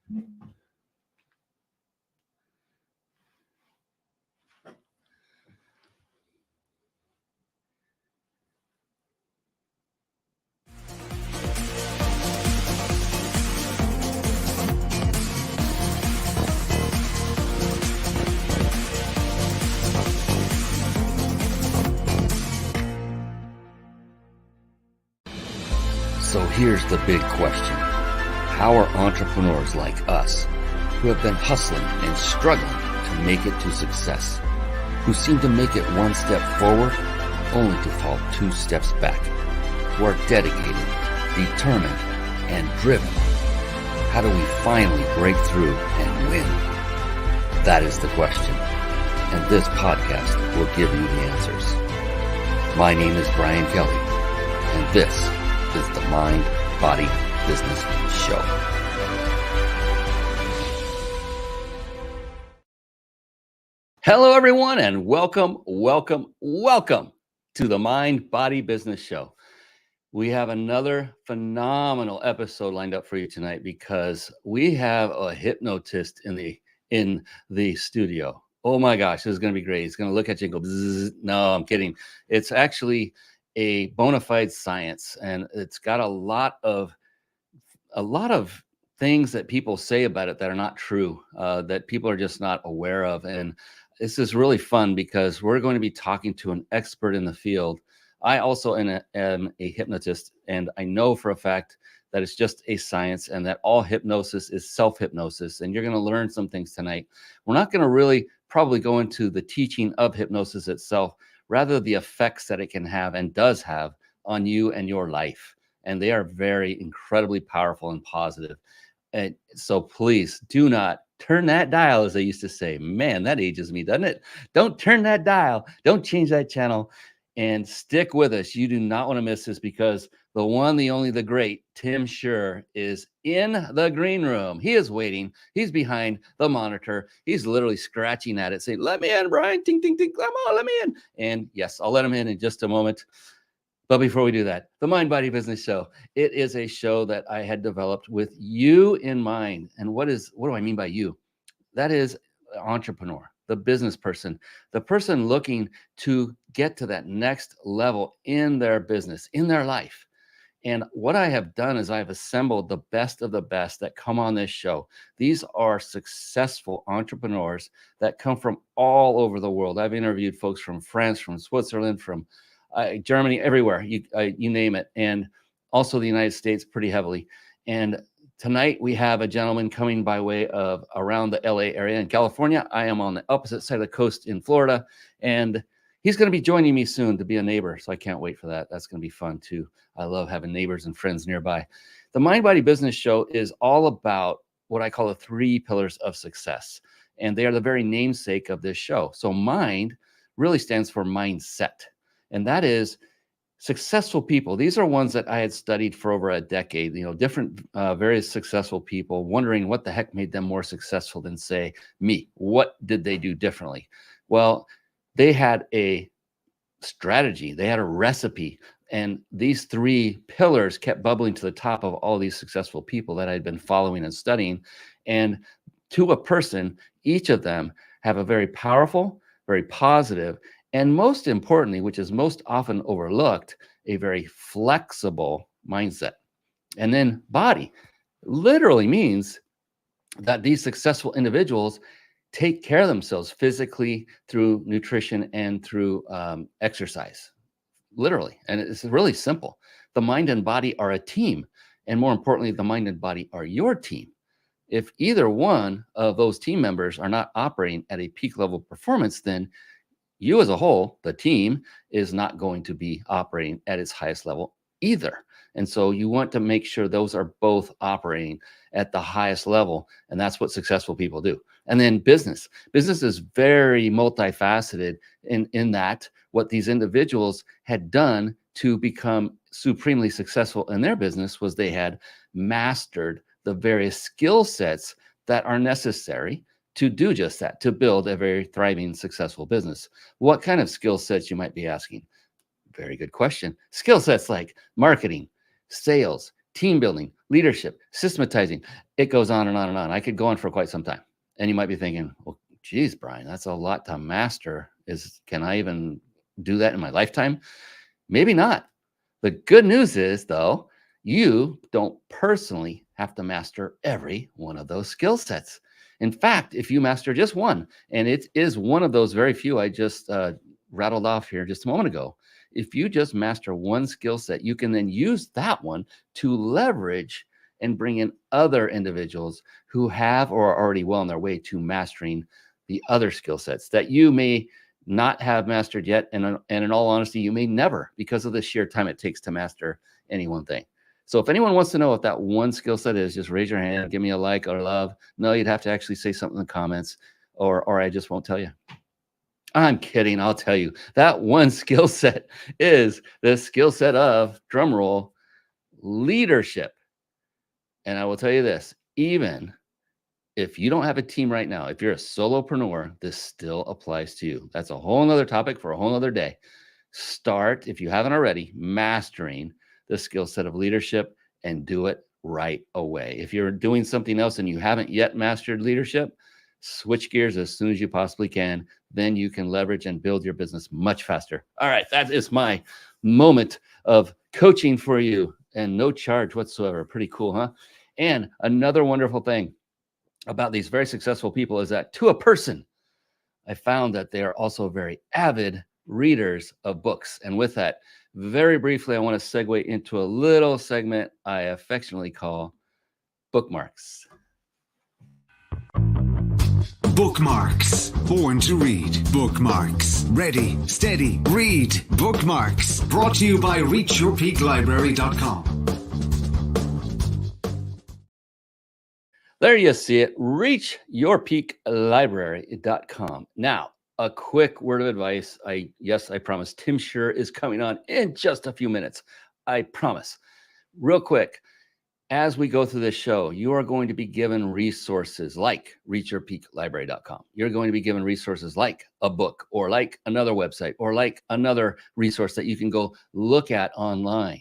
So here's the big question. How are entrepreneurs like us, who have been hustling and struggling to make it to success, who seem to make it one step forward only to fall 2 steps back, who are dedicated, determined, and driven, how do we finally break through and win? That is the question, and this podcast will give you the answers. My name is Brian Kelly, and this is the Mind, Body, Business Show. Hello, everyone, and welcome to the Mind, Body, Business Show. We have another phenomenal episode lined up for you tonight because we have a hypnotist in the studio. Oh my gosh, this is going to be great. He's going to look at you and go, bzzz. No, I'm kidding. It's actually a bona fide science, and it's got a lot of things that people say about it that are not true, that people are just not aware of. And this is really fun because we're going to be talking to an expert in the field. I also am a hypnotist, and I know for a fact that it's just a science and that all hypnosis is self-hypnosis. And you're going to learn some things tonight. We're not going to really probably go into the teaching of hypnosis itself, rather the effects that it can have and does have on you and your life. And they are very incredibly powerful and positive. And so please do not turn that dial, as they used to say. Man, that ages me, doesn't it? Don't turn that dial. Don't change that channel. And stick with us. You do not want to miss this because the one, the only, the great Tim Shurr is in the green room. He is waiting. He's behind the monitor. He's literally scratching at it, saying, "Let me in, Brian. Ting, ting, ting. Come on, let me in." And yes, I'll let him in just a moment. But before we do that, the Mind, Body, Business Show. It is a show that I had developed with you in mind. And what do I mean by you? That is an entrepreneur, the business person, the person looking to get to that next level in their business, in their life. And what I have done is I've assembled the best of the best that come on this show. These are successful entrepreneurs that come from all over the world. I've interviewed folks from France, from Switzerland, from Germany, everywhere, you name it. And also the United States pretty heavily. And tonight we have a gentleman coming by way of around the LA area in California. I am on the opposite side of the coast in Florida, and he's going to be joining me soon to be a neighbor. So I can't wait for that. That's going to be fun too. I love having neighbors and friends nearby. The Mind, Body, Business Show is all about what I call the 3 pillars of success. And they are the very namesake of this show. So mind really stands for mindset. And that is successful people. These are ones that I had studied for over a decade, different various successful people, wondering what the heck made them more successful than, say, me. What did they do differently? Well, they had a strategy. They had a recipe. And these 3 pillars kept bubbling to the top of all these successful people that I'd been following and studying. And to a person, each of them have a very powerful, very positive, and most importantly, which is most often overlooked, a very flexible mindset. And then body literally means that these successful individuals take care of themselves physically through nutrition and through exercise, literally. And it's really simple. The mind and body are a team. And more importantly, the mind and body are your team. If either one of those team members are not operating at a peak level of performance, then you as a whole, the team, is not going to be operating at its highest level either. And so you want to make sure those are both operating at the highest level. And that's what successful people do. And then business is very multifaceted in that what these individuals had done to become supremely successful in their business was they had mastered the various skill sets that are necessary to do just that, to build a very thriving, successful business. What kind of skill sets, you might be asking? Very good question. Skill sets like marketing, sales, team building, leadership, systematizing. It goes on and on and on. I could go on for quite some time. And you might be thinking, well, geez, Brian, that's a lot to master. Can I even do that in my lifetime? Maybe not. The good news is, though, you don't personally have to master every one of those skill sets. In fact, if you master just one, and it is one of those very few I just rattled off here just a moment ago, if you just master one skill set, you can then use that one to leverage and bring in other individuals who have or are already well on their way to mastering the other skill sets that you may not have mastered yet. And in all honesty, you may never, because of the sheer time it takes to master any one thing. So if anyone wants to know what that one skill set is, just raise your hand, give me a like or love. No, you'd have to actually say something in the comments, or I just won't tell you. I'm kidding. I'll tell you. That one skill set is the skill set of, drum roll, leadership. And I will tell you this, even if you don't have a team right now, if you're a solopreneur, this still applies to you. That's a whole nother topic for a whole nother day. Start, if you haven't already, mastering the skill set of leadership and do it right away. If you're doing something else and you haven't yet mastered leadership, switch gears as soon as you possibly can. Then you can leverage and build your business much faster. All right, that is my moment of coaching for you and no charge whatsoever. Pretty cool, huh? And another wonderful thing about these very successful people is that to a person, I found that they are also very avid readers of books. And with that, very briefly, I want to segue into a little segment I affectionately call bookmarks. Bookmarks. Born to read. Bookmarks. Ready, steady, read. Bookmarks. Brought to you by ReachYourPeakLibrary.com. There you see it, reachyourpeaklibrary.com. Now, a quick word of advice. I promise Tim Shurr is coming on in just a few minutes. I promise. Real quick, as we go through this show, you are going to be given resources like reachyourpeaklibrary.com. You're going to be given resources like a book or like another website or like another resource that you can go look at online.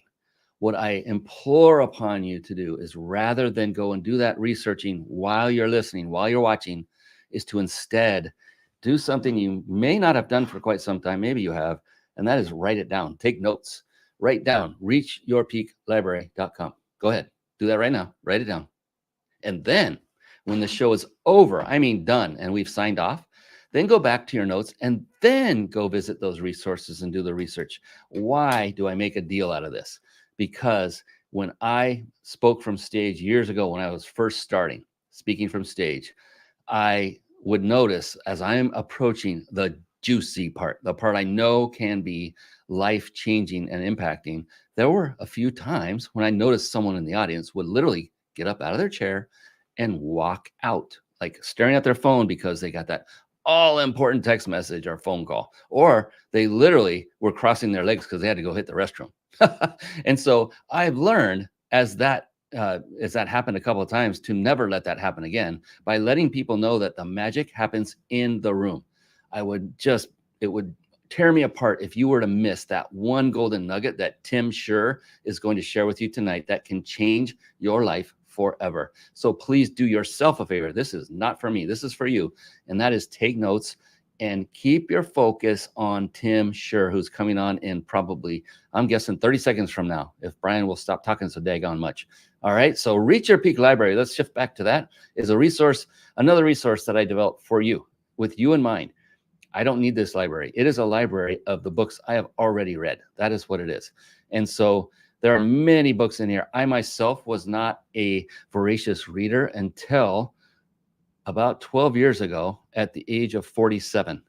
What I implore upon you to do is, rather than go and do that researching while you're listening, while you're watching, is to instead do something you may not have done for quite some time. Maybe you have, and that is write it down. Take notes. Write down reachyourpeaklibrary.com. Go ahead. Do that right now. Write it down. And then when the show is over, I mean done, and we've signed off, then go back to your notes and then go visit those resources and do the research. Why do I make a deal out of this? Because when I spoke from stage years ago, when I was first starting speaking from stage, I would notice as I'm approaching the juicy part, the part I know can be life-changing and impacting, there were a few times when I noticed someone in the audience would literally get up out of their chair and walk out, like staring at their phone because they got that all-important text message or phone call, or they literally were crossing their legs because they had to go hit the restroom. And so I've learned as that happened a couple of times to never let that happen again by letting people know that the magic happens in the room. It would tear me apart if you were to miss that one golden nugget that Tim Shurr is going to share with you tonight that can change your life forever. So please do yourself a favor. This is not for me. This is for you. And that is take notes and keep your focus on Tim Shurr, who's coming on in probably, I'm guessing 30 seconds from now, if Brian will stop talking so daggone much. All right. So Reach Your Peak Library, let's shift back to that, is a resource, another resource that I developed for you with you in mind. I don't need this library. It is a library of the books I have already read. That is what it is. And so there are many books in here. I myself was not a voracious reader until about 12 years ago at the age of 47.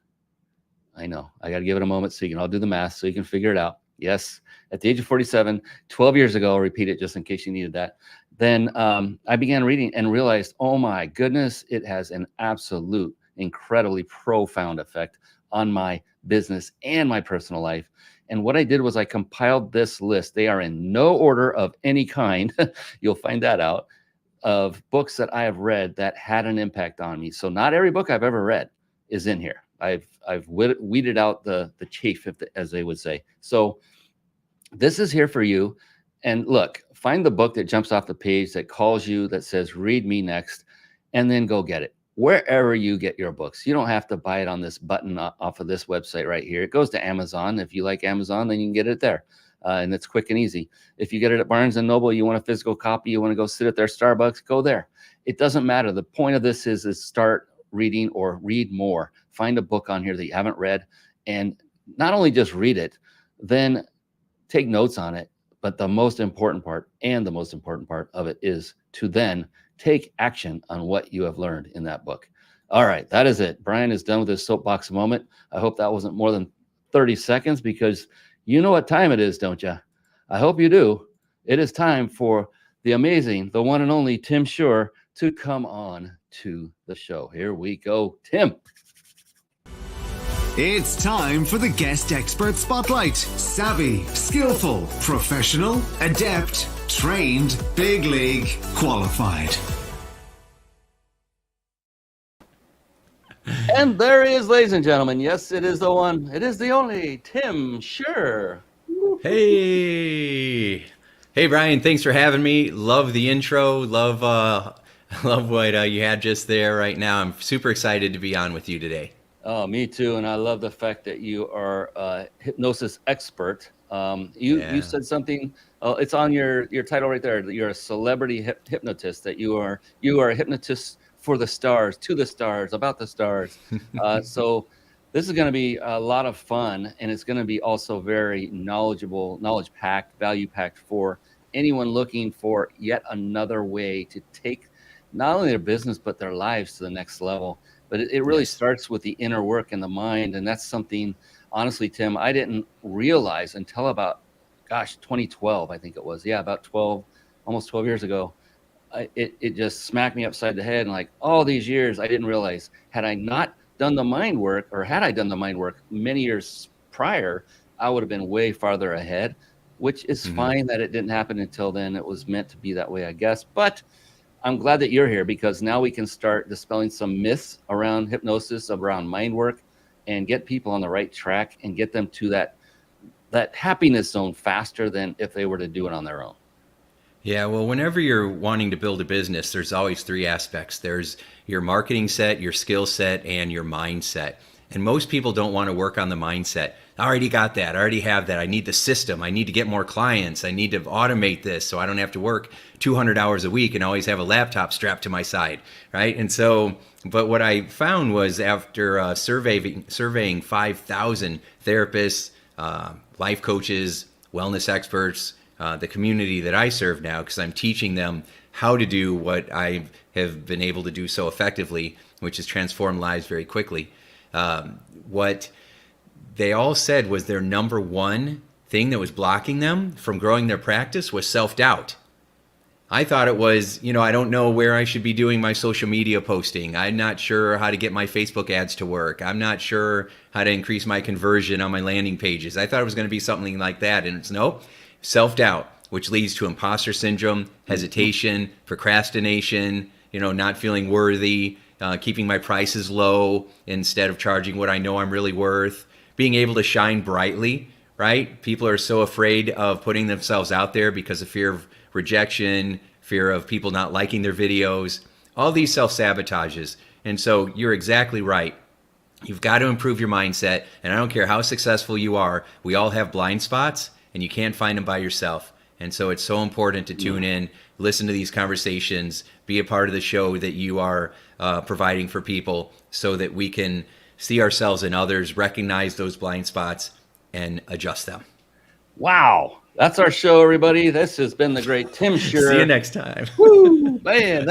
I know, I got to give it a moment so you can all do the math so you can figure it out. Yes, at the age of 47, 12 years ago, I'll repeat it just in case you needed that. Then I began reading and realized, oh my goodness, it has an absolute, incredibly profound effect on my business and my personal life. And what I did was I compiled this list. They are in no order of any kind. You'll find that out, of books that I have read that had an impact on me. So not every book I've ever read is in here. I've weeded out the chaff, as they would say. So this is here for you. And look, find the book that jumps off the page, that calls you, that says, read me next, and then go get it. Wherever you get your books. You don't have to buy it on this button off of this website right here. It goes to Amazon. If you like Amazon, then you can get it there. And it's quick and easy. If you get it at Barnes & Noble, you want a physical copy, you want to go sit at their Starbucks, go there. It doesn't matter. The point of this is start reading or read more. Find a book on here that you haven't read, and not only just read it, then take notes on it. But the most important part of it is to then take action on what you have learned in that book. All right, that is it. Brian is done with his soapbox moment. I hope that wasn't more than 30 seconds, because you know what time it is, don't you? I hope you do. It is time for the amazing, the one and only Tim Shurr to come on to the show. Here we go, Tim. It's time for the Guest Expert Spotlight. Savvy, skillful, professional, adept, trained, big league, qualified. And there he is, ladies and gentlemen. Yes, it is the one. It is the only Tim Shurr. Hey, Brian. Thanks for having me. Love the intro. Love what you had just there right now. I'm super excited to be on with you today. Oh, me too. And I love the fact that you are a hypnosis expert. You said something. It's on your title right there. That you're a celebrity hypnotist. That you are a hypnotist for the stars, to the stars, about the stars. So this is going to be a lot of fun, and it's going to be also very knowledgeable, knowledge-packed, value-packed for anyone looking for yet another way to take not only their business but their lives to the next level. But it really starts with the inner work and the mind, and that's something, honestly, Tim, I didn't realize until about, 2012, I think it was. Yeah, about 12, almost 12 years ago. It just smacked me upside the head, and like all these years, I didn't realize, had I not done the mind work, or had I done the mind work many years prior, I would have been way farther ahead, which is fine that it didn't happen until then. It was meant to be that way, I guess. But I'm glad that you're here, because now we can start dispelling some myths around hypnosis, around mind work, and get people on the right track and get them to that happiness zone faster than if they were to do it on their own. Yeah, well, whenever you're wanting to build a business, there's always three aspects. There's your marketing set, your skill set, and your mindset. And most people don't want to work on the mindset. I already got that. I already have that. I need the system. I need to get more clients. I need to automate this so I don't have to work 200 hours a week and always have a laptop strapped to my side, right? And so, but what I found was after surveying 5,000 therapists, life coaches, wellness experts, the community that I serve now, because I'm teaching them how to do what I have been able to do so effectively, which is transform lives very quickly. What they all said was their number one thing that was blocking them from growing their practice was self-doubt. I thought it was, I don't know where I should be doing my social media posting. I'm not sure how to get my Facebook ads to work. I'm not sure how to increase my conversion on my landing pages. I thought it was going to be something like that. And it's nope, self-doubt, which leads to imposter syndrome, hesitation, procrastination, not feeling worthy, keeping my prices low instead of charging what I know I'm really worth, being able to shine brightly, right? People are so afraid of putting themselves out there because of fear of rejection, fear of people not liking their videos, all these self-sabotages. And so you're exactly right. You've got to improve your mindset. And I don't care how successful you are, we all have blind spots and you can't find them by yourself. And so it's so important to tune in, listen to these conversations, be a part of the show that you are providing for people so that we can see ourselves in others, recognize those blind spots, and adjust them. Wow. That's our show, everybody. This has been the great Tim Shurr. See you next time. Woo, man,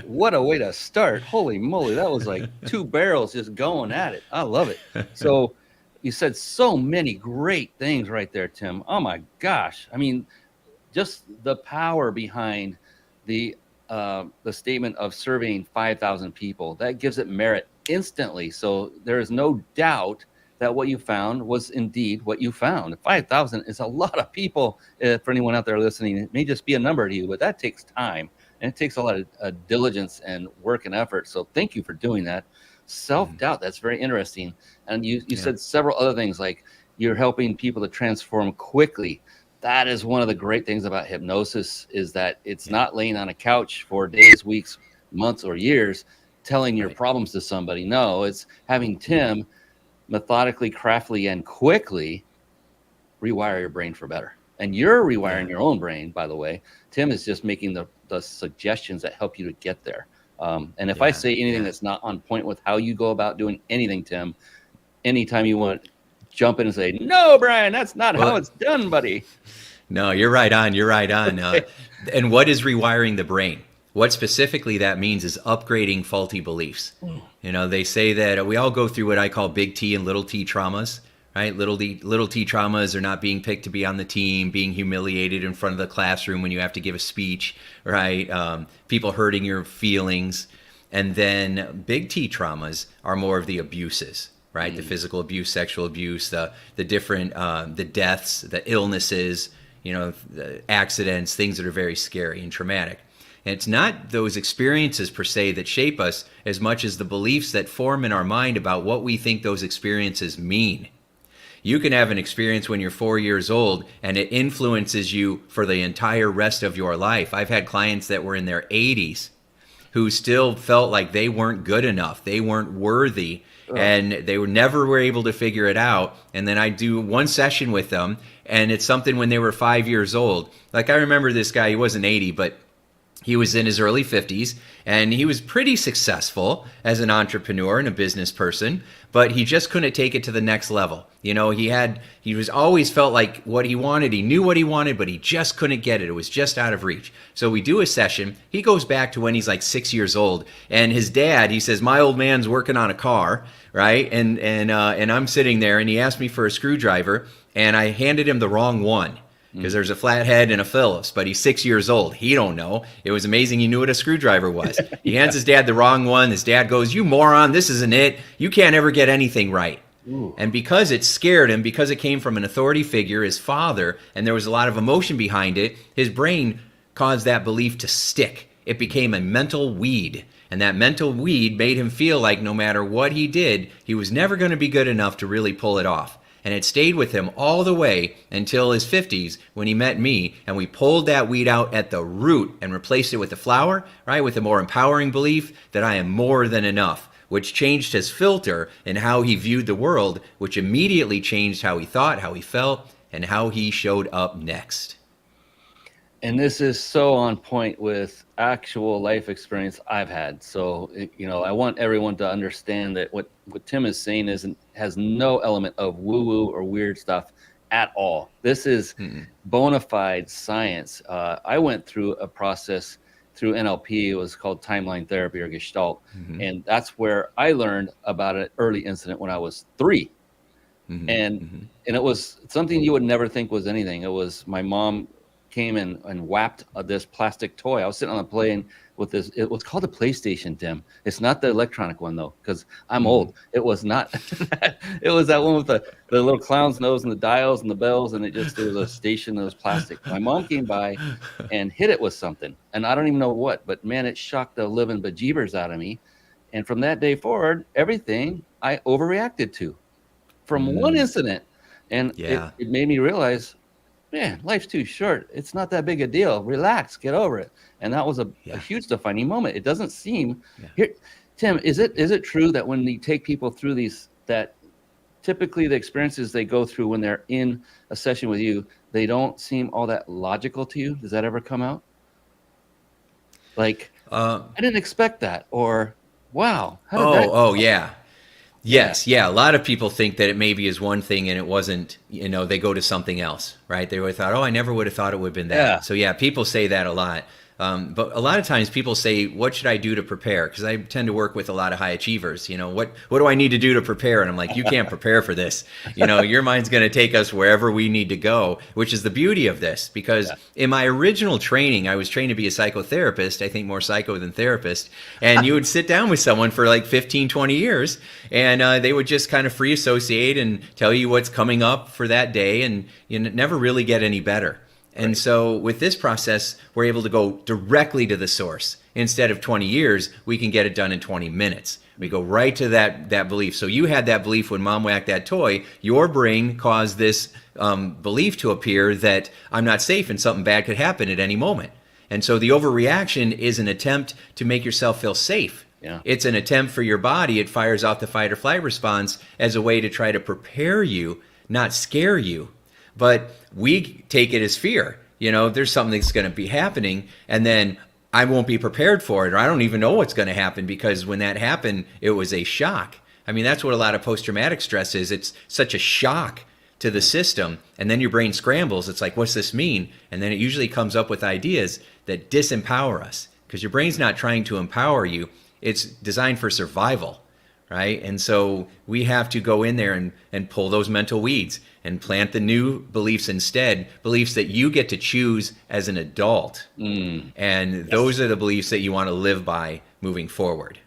what a way to start. Holy moly. That was like two barrels just going at it. I love it. So you said so many great things right there, Tim. Oh my gosh. I mean, just the power behind the statement of surveying 5,000 people, that gives it merit instantly. So there is no doubt that what you found was indeed what you found. 5,000 is a lot of people. For anyone out there listening, it may just be a number to you, but that takes time and it takes a lot of diligence and work and effort. So thank you for doing that. Self-doubt, that's very interesting. And you said several other things, like you're helping people to transform quickly. That is one of the great things about hypnosis, is that it's not laying on a couch for days, weeks, months, or years telling your Right. problems to somebody. No, it's having Tim methodically, craftily, and quickly rewire your brain for better. And you're rewiring Yeah. your own brain, by the way. Tim is just making the suggestions that help you to get there. And if I Yeah. say anything Yeah. that's not on point with how you go about doing anything, Tim, anytime you want to jump in and say, no, Brian, that's not how Well, it's done, buddy. no, you're right on. You're right on. And what is rewiring the brain? What specifically that means is upgrading faulty beliefs. They say that we all go through what I call big T and little t traumas, right? Little T traumas are not being picked to be on the team, being humiliated in front of the classroom when you have to give a speech, right? People hurting your feelings. And then big T traumas are more of the abuses, right? The physical abuse, sexual abuse, the different, the deaths, the illnesses, the accidents, things that are very scary and traumatic. And it's not those experiences per se that shape us as much as the beliefs that form in our mind about what we think those experiences mean. You can have an experience when you're 4 years old and it influences you for the entire rest of your life. I've had clients that were in their 80s who still felt like they weren't good enough, they weren't worthy, and they were never able to figure it out. And then I do one session with them, and it's something when they were 5 years old. Like, I remember this guy, he wasn't 80, but he was in his early 50s, and he was pretty successful as an entrepreneur and a business person, but he just couldn't take it to the next level. He was always felt like what he wanted, he knew what he wanted, but he just couldn't get it. It was just out of reach. So we do a session. He goes back to when he's like 6 years old, and his dad, he says, my old man's working on a car, right? And I'm sitting there, and he asked me for a screwdriver, and I handed him the wrong one. Because there's a flathead and a Phillips, but he's 6 years old. He don't know. It was amazing he knew what a screwdriver was. He hands his dad the wrong one. His dad goes, you moron, this isn't it. You can't ever get anything right. Ooh. And because it scared him, because it came from an authority figure, his father, and there was a lot of emotion behind it, his brain caused that belief to stick. It became a mental weed. And that mental weed made him feel like no matter what he did, he was never going to be good enough to really pull it off. And it stayed with him all the way until his 50s when he met me, and we pulled that weed out at the root and replaced it with a flower, right, with a more empowering belief that I am more than enough, which changed his filter and how he viewed the world, which immediately changed how he thought, how he felt, and how he showed up next. And this is so on point with actual life experience I've had. So, I want everyone to understand that what Tim is saying has no element of woo-woo or weird stuff at all. This is bona fide science. I went through a process through NLP. It was called timeline therapy or Gestalt. And that's where I learned about an early incident when I was 3. And it was something you would never think was anything. It was my mom came and whapped this plastic toy. I was sitting on a plane with this. It was called a PlayStation, Tim. It's not the electronic one though, because I'm old. It was not. It was that one with the little clown's nose and the dials and the bells, and it was a station that was plastic. My mom came by and hit it with something, and I don't even know what, but man, it shocked the living bejeebers out of me. And from that day forward, everything I overreacted to from one incident, and it made me realize, man, life's too short. It's not that big a deal. Relax, get over it. And that was a huge defining moment. It doesn't seem here, Tim. Is it true that when you take people through these, that typically the experiences they go through when they're in a session with you, they don't seem all that logical to you? Does that ever come out? Like, I didn't expect that, or wow. Yeah. Yes, yeah. A lot of people think that it maybe is one thing and it wasn't, they go to something else, right? They would have thought, I never would have thought it would have been that. Yeah. So yeah, people say that a lot. But a lot of times people say, what should I do to prepare? Because I tend to work with a lot of high achievers. What do I need to do to prepare? And I'm like, you can't prepare for this. Your mind's going to take us wherever we need to go, which is the beauty of this. Because in my original training, I was trained to be a psychotherapist. I think more psycho than therapist. And you would sit down with someone for like 15, 20 years, and they would just kind of free associate and tell you what's coming up for that day. And you never really get any better. And so with this process, we're able to go directly to the source. Instead of 20 years, we can get it done in 20 minutes. We go right to that belief. So you had that belief when mom whacked that toy. Your brain caused this belief to appear that I'm not safe and something bad could happen at any moment. And so the overreaction is an attempt to make yourself feel safe. Yeah. It's an attempt for your body. It fires off the fight or flight response as a way to try to prepare you, not scare you. But we take it as fear. There's something that's going to be happening, and then I won't be prepared for it, or I don't even know what's going to happen, because when that happened, it was a shock. I mean, that's what a lot of post-traumatic stress is. It's such a shock to the system, and then your brain scrambles. It's like, what's this mean? And then it usually comes up with ideas that disempower us, because your brain's not trying to empower you. It's designed for survival, right? And so we have to go in there and pull those mental weeds and plant the new beliefs instead, beliefs that you get to choose as an adult. And those are the beliefs that you want to live by moving forward.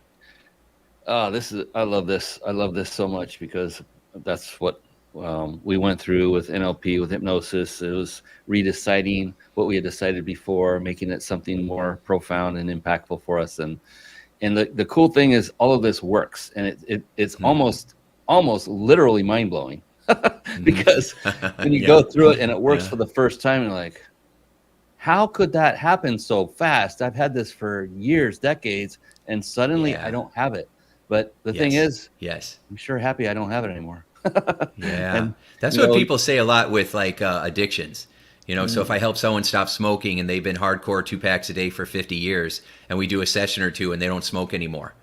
I love this. I love this so much, because that's what we went through with NLP, with hypnosis. It was redeciding what we had decided before, making it something more profound and impactful for us. And the cool thing is all of this works, and it's almost literally mind-blowing. Because when you go through it and it works for the first time, you're like, how could that happen so fast? I've had this for years, decades, and suddenly I don't have it. But the thing is, I'm sure happy I don't have it anymore. And that's what people say a lot with addictions. So if I help someone stop smoking and they've been hardcore 2 packs a day for 50 years, and we do a session or two and they don't smoke anymore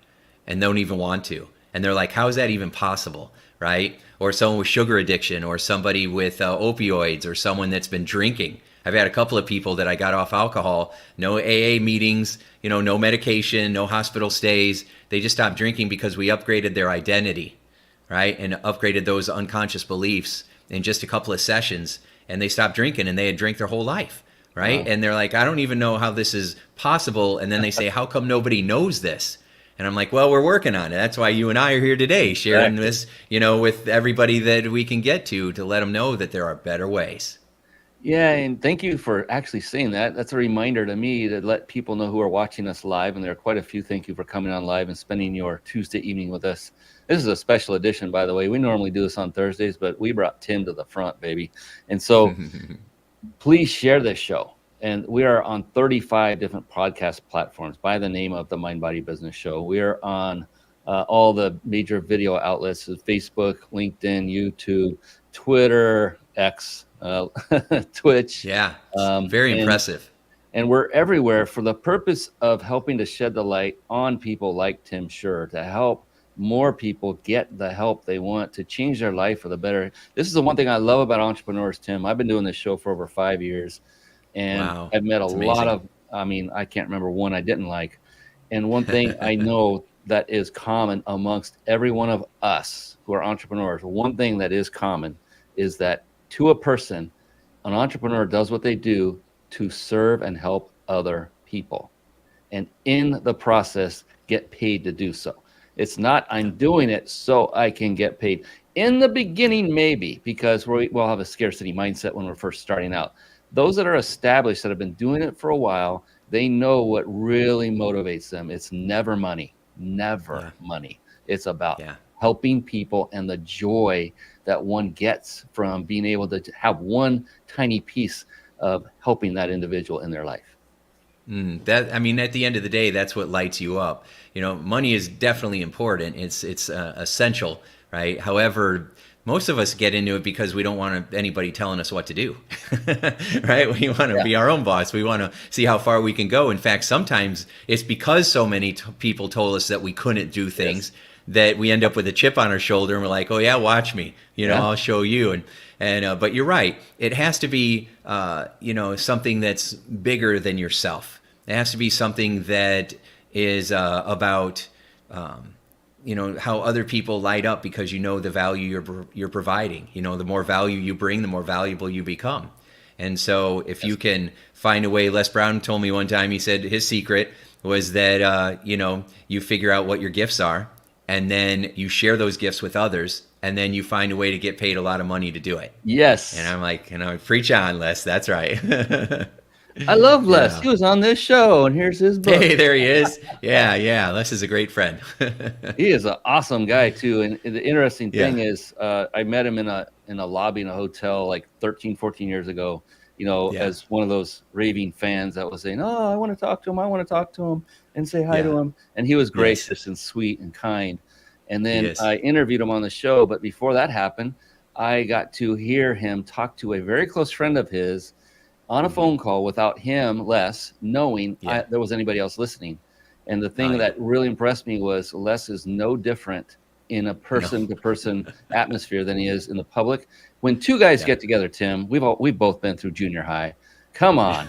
and don't even want to, and they're like, how is that even possible, right? Or someone with sugar addiction, or somebody with opioids, or someone that's been drinking. I've had a couple of people that I got off alcohol, no AA meetings, no medication, no hospital stays. They just stopped drinking because we upgraded their identity, right? And upgraded those unconscious beliefs in just a couple of sessions. And they stopped drinking, and they had drank their whole life, right? Wow. And they're like, I don't even know how this is possible. And then they say, how come nobody knows this? And I'm like, well, we're working on it. That's why you and I are here today, sharing this, with everybody that we can get to let them know that there are better ways. Yeah, and thank you for actually saying that. That's a reminder to me to let people know who are watching us live, and there are quite a few. Thank you for coming on live and spending your Tuesday evening with us. This is a special edition, by the way. We normally do this on Thursdays, but we brought Tim to the front, baby. And so please share this show. And we are on 35 different podcast platforms by the name of the Mind Body Business Show. We are on all the major video outlets: Facebook, LinkedIn, YouTube, Twitter, X, Twitch. Yeah, very impressive. And we're everywhere for the purpose of helping to shed the light on people like Tim Shurr, to help more people get the help they want to change their life for the better. This is the one thing I love about entrepreneurs, Tim. I've been doing this show for over 5 years, and I've met a lot of, I can't remember one I didn't like. And one thing I know that is common amongst every one of us who are entrepreneurs, one thing that is common is that to a person, an entrepreneur does what they do to serve and help other people, and in the process get paid to do so. It's not I'm doing it so I can get paid. In the beginning, maybe, because we'll have a scarcity mindset when we're first starting out. Those that are established, that have been doing it for a while, they know what really motivates them. It's never money, money. It's about helping people and the joy that one gets from being able to have one tiny piece of helping that individual in their life. At the end of the day, that's what lights you up. Money is definitely important. It's essential, right? However, most of us get into it because we don't want anybody telling us what to do, right? We want to be our own boss. We want to see how far we can go. In fact, sometimes it's because so many people told us that we couldn't do things that we end up with a chip on our shoulder, and we're like, oh yeah, watch me, I'll show you. But you're right. It has to be, something that's bigger than yourself. It has to be something that is about, how other people light up because the value you're providing. The more value you bring, the more valuable you become. And so if you can find a way, Les Brown told me one time, he said his secret was that, you figure out what your gifts are, and then you share those gifts with others, and then you find a way to get paid a lot of money to do it. And Yes. I'm like, preach on, Les. That's right. I love Les. Yeah. He was on this show, and here's his book. Hey, there he is. Yeah, yeah. Les is a great friend. He is an awesome guy too. And the interesting Yeah. thing is, I met him in a lobby in a hotel like 13, 14 years ago, Yeah. as one of those raving fans that was saying, "Oh, I want to talk to him. I want to talk to him and say hi Yeah. to him." And he was Yes. gracious and sweet and kind. And then Yes. I interviewed him on the show. But before that happened, I got to hear him talk to a very close friend of his on a phone call without him, Les, knowing Yeah. there was anybody else listening. And the Oh, thing yeah. that really impressed me was Les is no different in a No. person-to-person atmosphere than he is in the public. When two guys Yeah. get together, Tim, we've both been through junior high. Come on,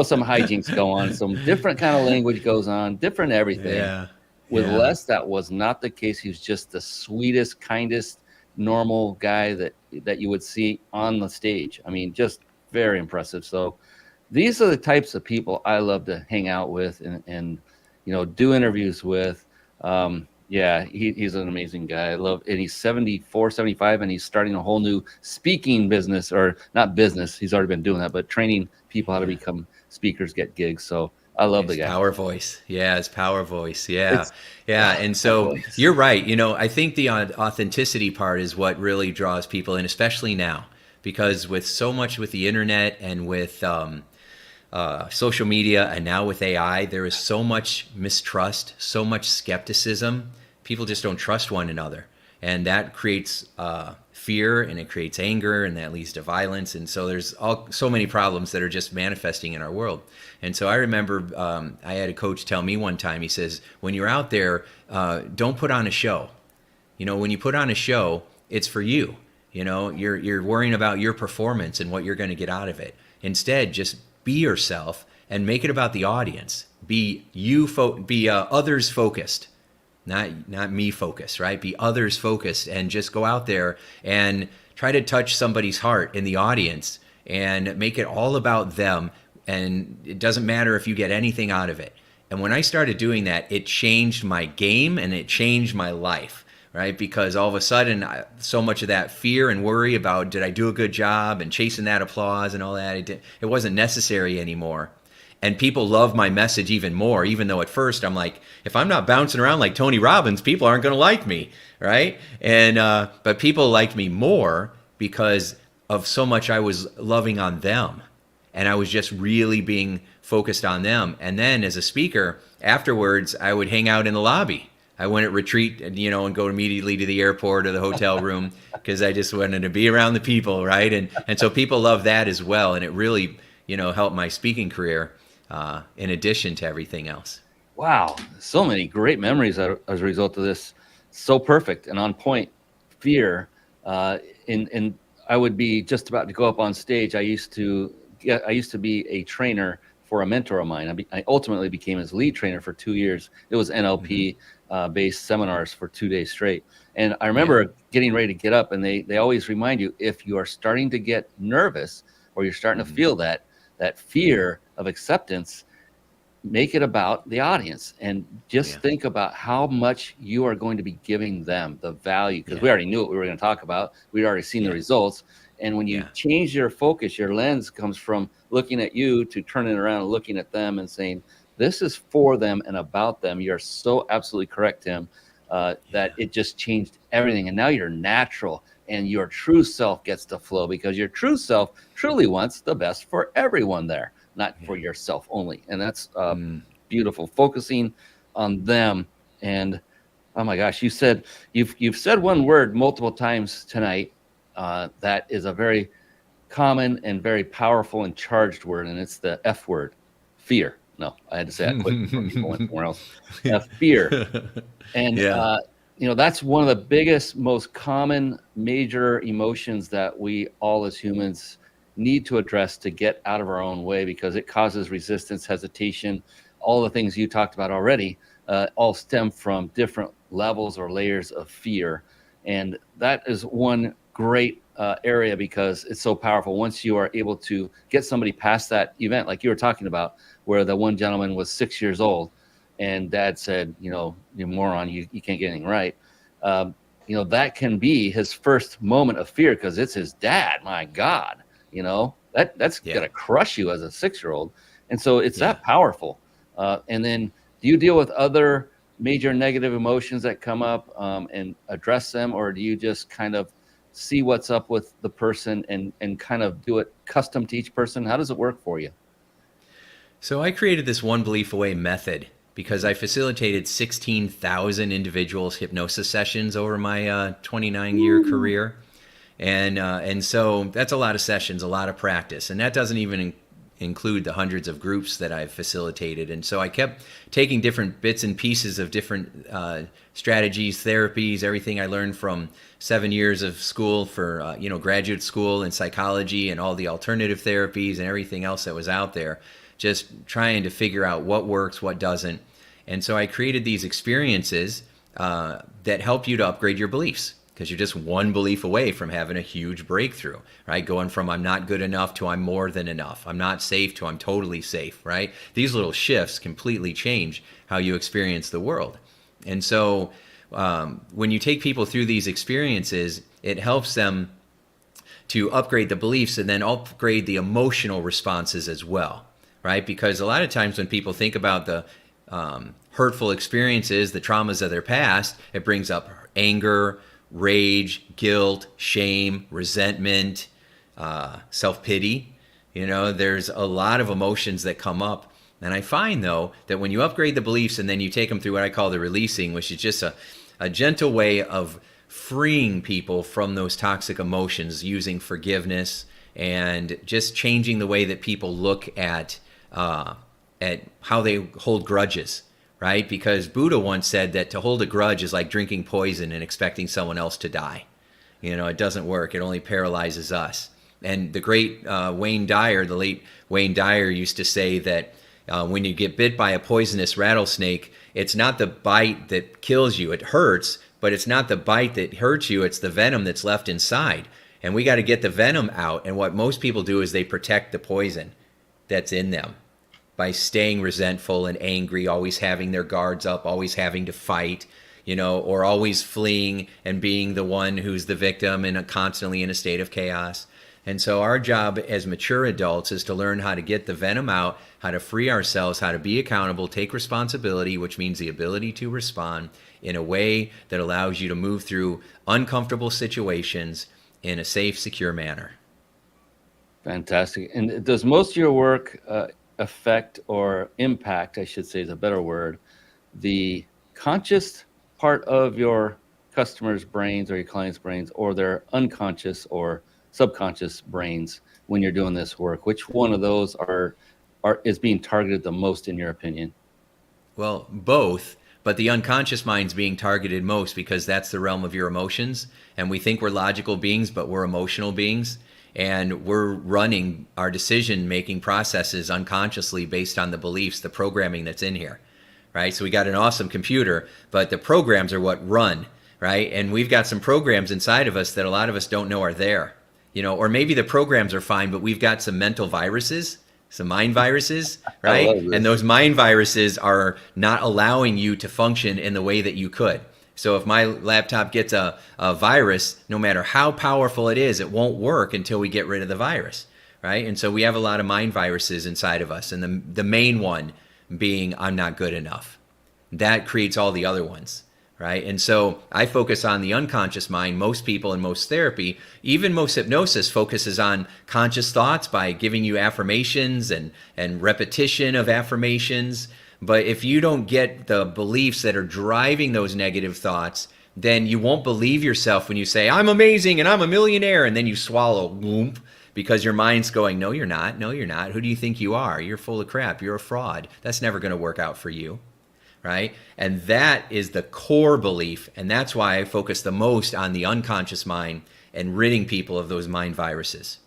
some hijinks go on, some different kind of language goes on, different everything. Yeah. With Yeah. Les, that was not the case. He was just the sweetest, kindest, normal guy that you would see on the stage. I mean, just very impressive. So these are the types of people I love to hang out with and do interviews with. Yeah, he's an amazing guy. I love, and he's 74, 75, and he's starting a whole new speaking business, or not business. He's already been doing that, but training people how to become speakers, get gigs. So I love the His guy. power voice. Yeah, his power voice. Yeah. It's- Yeah. And so voice. you're right. I think the authenticity part is what really draws people in, especially now, because with so much with the internet and with social media and now with AI, there is so much mistrust, so much skepticism. People just don't trust one another. And that creates fear, and it creates anger, and that leads to violence. And so there's so many problems that are just manifesting in our world. And so I remember I had a coach tell me one time, he says, when you're out there, don't put on a show. When you put on a show, it's for you. You're worrying about your performance and what you're going to get out of it. Instead, just be yourself and make it about the audience. Be others focused. Not me focused, right? Be others focused, and just go out there and try to touch somebody's heart in the audience and make it all about them. And it doesn't matter if you get anything out of it. And when I started doing that, it changed my game and it changed my life, right? Because all of a sudden, so much of that fear and worry about did I do a good job and chasing that applause and all that, it wasn't necessary anymore. And people love my message even more, even though at first I'm like, if I'm not bouncing around like Tony Robbins, people aren't going to like me, right? And but people liked me more because of so much I was loving on them. And I was just really being focused on them. And then as a speaker, afterwards, I would hang out in the lobby. I wouldn't retreat, and go immediately to the airport or the hotel room because I just wanted to be around the people, right? And so people love that as well. And it really, helped my speaking career. In addition to everything else. Wow, so many great memories as a result of this. So perfect and on point. Fear, and I would be just about to go up on stage. I used to be a trainer for a mentor of mine. I ultimately became his lead trainer for 2 years. It was NLP based seminars for 2 days straight. And I remember getting ready to get up, and they always remind you, if you are starting to get nervous or you're starting to feel that fear of acceptance, make it about the audience and just think about how much you are going to be giving them the value, because we already knew what we were going to talk about. We'd already seen the results. And when you change your focus, your lens comes from looking at you to turning around and looking at them and saying, this is for them and about them. You're so absolutely correct, Tim, that it just changed everything. And now you're natural. And your true self gets to flow, because your true self truly wants the best for everyone there, not for yourself only. And that's beautiful, focusing on them. And oh my gosh, you've said one word multiple times tonight that is a very common and very powerful and charged word, and it's the F word, fear. No, I had to say that quick before people went somewhere else. Fear. And that's one of the biggest, most common major emotions that we all as humans need to address to get out of our own way, because it causes resistance, hesitation, all the things you talked about already, all stem from different levels or layers of fear. And that is one great area, because it's so powerful. Once you are able to get somebody past that event, like you were talking about, where the one gentleman was 6 years old, and dad said, you moron, you can't get anything right. That can be his first moment of fear because it's his dad. My God, that's Yeah. gonna crush you as a 6-year-old. And so it's Yeah. that powerful. And then do you deal with other major negative emotions that come up and address them, or do you just kind of see what's up with the person and kind of do it custom to each person? How does it work for you? So I created this one belief away method because I facilitated 16,000 individuals hypnosis sessions over my 29-year career. And so that's a lot of sessions, a lot of practice. And that doesn't even include the hundreds of groups that I've facilitated. And so I kept taking different bits and pieces of different strategies, therapies, everything I learned from 7 years of school for, graduate school in psychology and all the alternative therapies and everything else that was out there, just trying to figure out what works, what doesn't. And so I created these experiences that help you to upgrade your beliefs, because you're just one belief away from having a huge breakthrough, right? Going from I'm not good enough to I'm more than enough. I'm not safe to I'm totally safe, right? These little shifts completely change how you experience the world. And so when you take people through these experiences, it helps them to upgrade the beliefs and then upgrade the emotional responses as well, right? Because a lot of times when people think about the hurtful experiences, the traumas of their past, it brings up anger, rage, guilt, shame, resentment, self-pity. There's a lot of emotions that come up. And I find, though, that when you upgrade the beliefs and then you take them through what I call the releasing, which is just a gentle way of freeing people from those toxic emotions using forgiveness and just changing the way that people look at how they hold grudges. Right? Because Buddha once said that to hold a grudge is like drinking poison and expecting someone else to die. It doesn't work. It only paralyzes us. And the great Wayne Dyer, the late Wayne Dyer, used to say that when you get bit by a poisonous rattlesnake, it's not the bite that kills you. It hurts, but it's not the bite that hurts you. It's the venom that's left inside. And we got to get the venom out. And what most people do is they protect the poison that's in them by staying resentful and angry, always having their guards up, always having to fight, or always fleeing and being the one who's the victim and constantly in a state of chaos. And so our job as mature adults is to learn how to get the venom out, how to free ourselves, how to be accountable, take responsibility, which means the ability to respond in a way that allows you to move through uncomfortable situations in a safe, secure manner. Fantastic. And does most of your work affect or impact, I should say is a better word, the conscious part of your customers' brains or your clients' brains, or their unconscious or subconscious brains when you're doing this work? Which one of those is being targeted the most in your opinion? Well, both, but the unconscious mind's being targeted most because that's the realm of your emotions. And we think we're logical beings, but we're emotional beings. And we're running our decision-making processes unconsciously based on the beliefs, the programming that's in here, right? So we got an awesome computer, but the programs are what run, right? And we've got some programs inside of us that a lot of us don't know are there, or maybe the programs are fine, but we've got some mental viruses, some mind viruses, right? And those mind viruses are not allowing you to function in the way that you could. So if my laptop gets a virus, no matter how powerful it is, it won't work until we get rid of the virus, right? And so we have a lot of mind viruses inside of us, and the main one being I'm not good enough. That creates all the other ones, right? And so I focus on the unconscious mind. Most people in most therapy, even most hypnosis, focuses on conscious thoughts by giving you affirmations and repetition of affirmations. But if you don't get the beliefs that are driving those negative thoughts, then you won't believe yourself when you say, I'm amazing and I'm a millionaire, and then you swallow, whoomp, because your mind's going, no, you're not. No, you're not. Who do you think you are? You're full of crap. You're a fraud. That's never going to work out for you, right? And that is the core belief, and that's why I focus the most on the unconscious mind and ridding people of those mind viruses.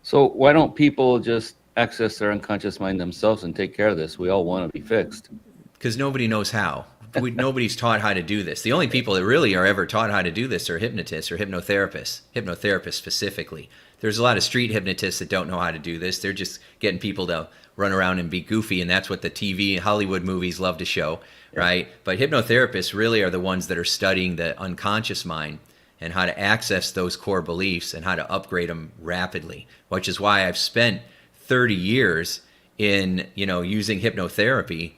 So why don't people just access their unconscious mind themselves and take care of this? We all want to be fixed. Because nobody knows how. Nobody's taught how to do this. The only people that really are ever taught how to do this are hypnotists or hypnotherapists specifically. there's a lot of street hypnotists that don't know how to do this. They're just getting people to run around and be goofy, and that's what the TV and Hollywood movies love to show, right? But hypnotherapists really are the ones that are studying the unconscious mind and how to access those core beliefs and how to upgrade them rapidly, which is why I've spent 30 years in, using hypnotherapy,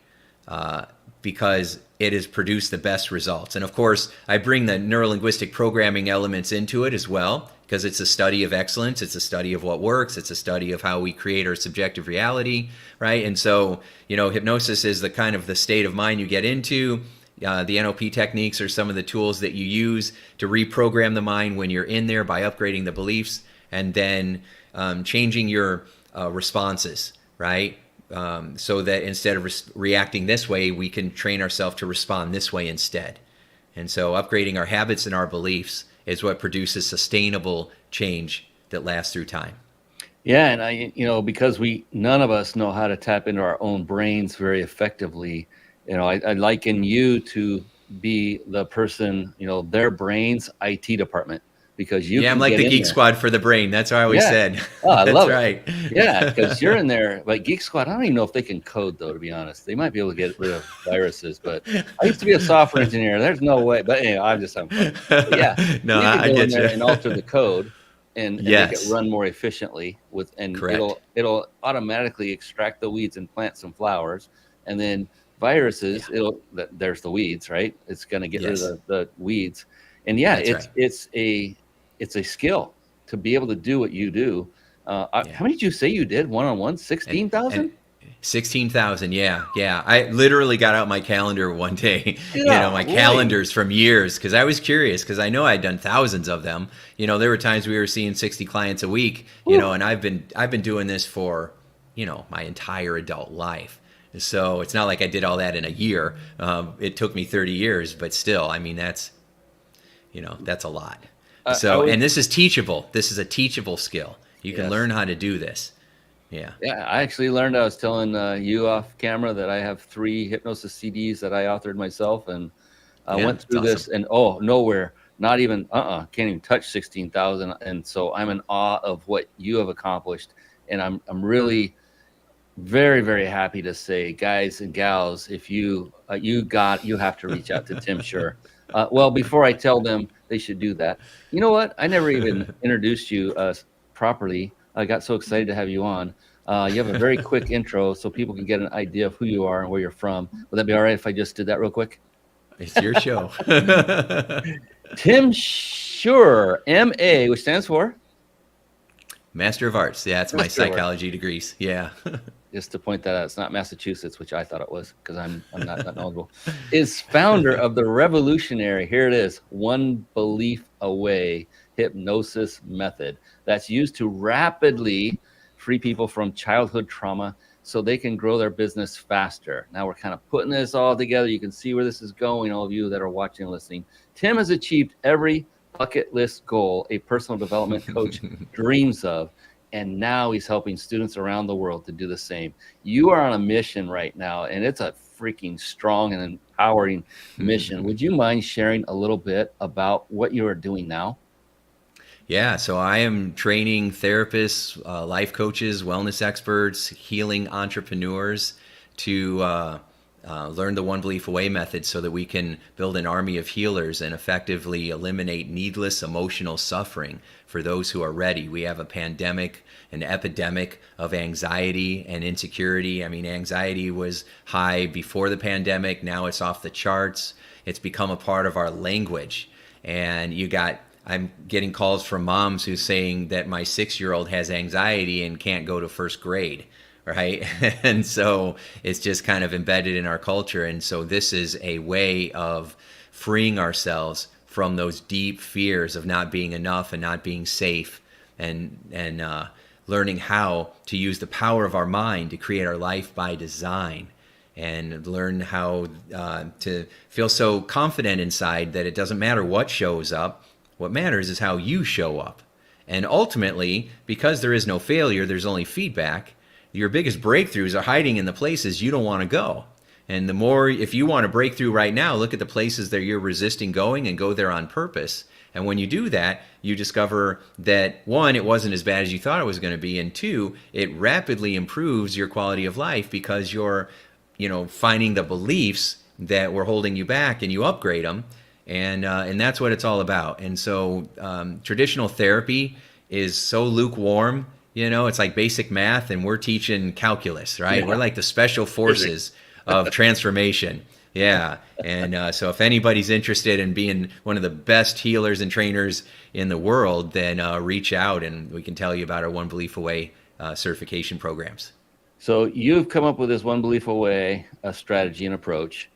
because it has produced the best results. And of course, I bring the neurolinguistic programming elements into it as well, because it's a study of excellence. It's a study of what works. It's a study of how we create our subjective reality, right? And so, hypnosis is the kind of the state of mind you get into. The NLP techniques are some of the tools that you use to reprogram the mind when you're in there by upgrading the beliefs and then changing your responses, right? So that instead of reacting this way, we can train ourselves to respond this way instead. And so upgrading our habits and our beliefs is what produces sustainable change that lasts through time. Yeah, and because none of us know how to tap into our own brains very effectively, I liken you to be the person, their brain's IT department, because you. Yeah, I'm like the Geek Squad for the brain. That's what I always said. Oh, I love right. it. Yeah, because you're in there. But Geek Squad, I don't even know if they can code, though, to be honest. They might be able to get rid of viruses, but I used to be a software engineer. There's no way. But anyway, I'm just having fun. But yeah, no, I get you. And alter the code and make it run more efficiently Correct. it'll automatically extract the weeds and plant some flowers, and then viruses, there's the weeds, right? It's going to get rid of the weeds. And it's a skill to be able to do what you do. How many did you say you did one-on-one? 16,000? 16,000. Yeah. I literally got out my calendar one day, calendars from years, because I was curious, because I know I'd done thousands of them. There were times we were seeing 60 clients a week, and I've been doing this for, my entire adult life. So it's not like I did all that in a year. It took me 30 years, but still, that's a lot. And this is teachable. This is a teachable skill. You can learn how to do this. Yeah. I actually learned. I was telling you off camera that I have 3 hypnosis CDs that I authored myself, and I went through this, and nowhere, not even can't even touch 16,000. And so I'm in awe of what you have accomplished, and I'm really very, very happy to say, guys and gals, if you have to reach out to Tim Shurr. Well, before I tell them they should do that, you know what? I never even introduced you properly. I got so excited to have you on. You have a very quick intro so people can get an idea of who you are and where you're from. Would that be all right if I just did that real quick? It's your show. Tim Shurr, M.A., which stands for? Master of Arts. Yeah, it's my psychology degrees. Yeah. Just to point that out, it's not Massachusetts, which I thought it was, because I'm not that knowledgeable, is founder of the revolutionary, here it is, One Belief Away Hypnosis method that's used to rapidly free people from childhood trauma so they can grow their business faster. Now we're kind of putting this all together. You can see where this is going, all of you that are watching and listening. Tim has achieved every bucket list goal a personal development coach dreams of. And now he's helping students around the world to do the same. You are on a mission right now, and it's a freaking strong and empowering mission. Would you mind sharing a little bit about what you are doing now? Yeah, so I am training therapists, life coaches, wellness experts, healing entrepreneurs to learn the One Belief Away method so that we can build an army of healers and effectively eliminate needless emotional suffering for those who are ready. We have a pandemic, an epidemic of anxiety and insecurity. Anxiety was high before the pandemic. Now it's off the charts. It's become a part of our language. And I'm getting calls from moms who's saying that my 6-year-old has anxiety and can't go to first grade. Right. And so it's just kind of embedded in our culture. And so this is a way of freeing ourselves from those deep fears of not being enough and not being safe, and learning how to use the power of our mind to create our life by design, and learn how to feel so confident inside that it doesn't matter what shows up. What matters is how you show up. And ultimately, because there is no failure, there's only feedback. Your biggest breakthroughs are hiding in the places you don't want to go. And the more, if you want to break through right now, look at the places that you're resisting going and go there on purpose. And when you do that, you discover that one, it wasn't as bad as you thought it was going to be. And two, it rapidly improves your quality of life because you're, finding the beliefs that were holding you back and you upgrade them. And that's what it's all about. And so traditional therapy is so lukewarm. It's like basic math, and we're teaching calculus, right? Yeah. We're like the special forces of transformation. Yeah. And so if anybody's interested in being one of the best healers and trainers in the world, then reach out and we can tell you about our One Belief Away certification programs. So you've come up with this One Belief Away strategy and approach.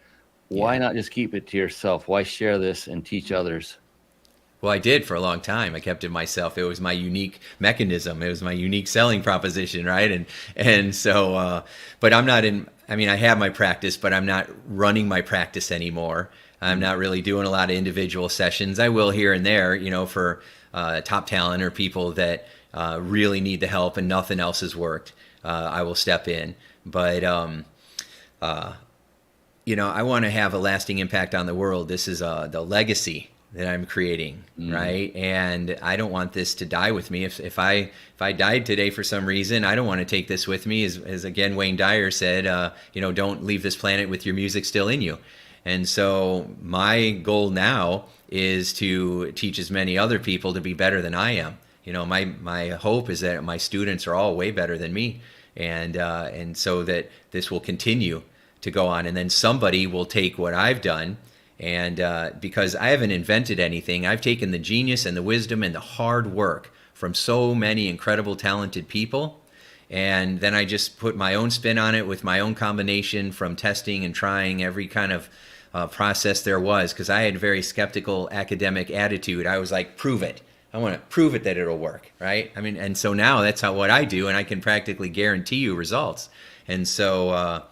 Why not just keep it to yourself? Why share this and teach others? Well, I did for a long time. I kept it myself. It was my unique mechanism. It was my unique selling proposition, right? And so, but I'm not in, I have my practice, but I'm not running my practice anymore. I'm not really doing a lot of individual sessions. I will here and there, for top talent or people that really need the help and nothing else has worked. I will step in. But, I want to have a lasting impact on the world. This is the legacy that I'm creating, right? And I don't want this to die with me. If I died today for some reason, I don't want to take this with me. As again, Wayne Dyer said, don't leave this planet with your music still in you. And so my goal now is to teach as many other people to be better than I am. My hope is that my students are all way better than me, and so that this will continue to go on, and then somebody will take what I've done. And because I haven't invented anything, I've taken the genius and the wisdom and the hard work from so many incredible, talented people. And then I just put my own spin on it with my own combination from testing and trying every kind of process there was. Because I had a very skeptical academic attitude. I was like, prove it. I want to prove it that it'll work, right? And so now that's what I do, and I can practically guarantee you results. And so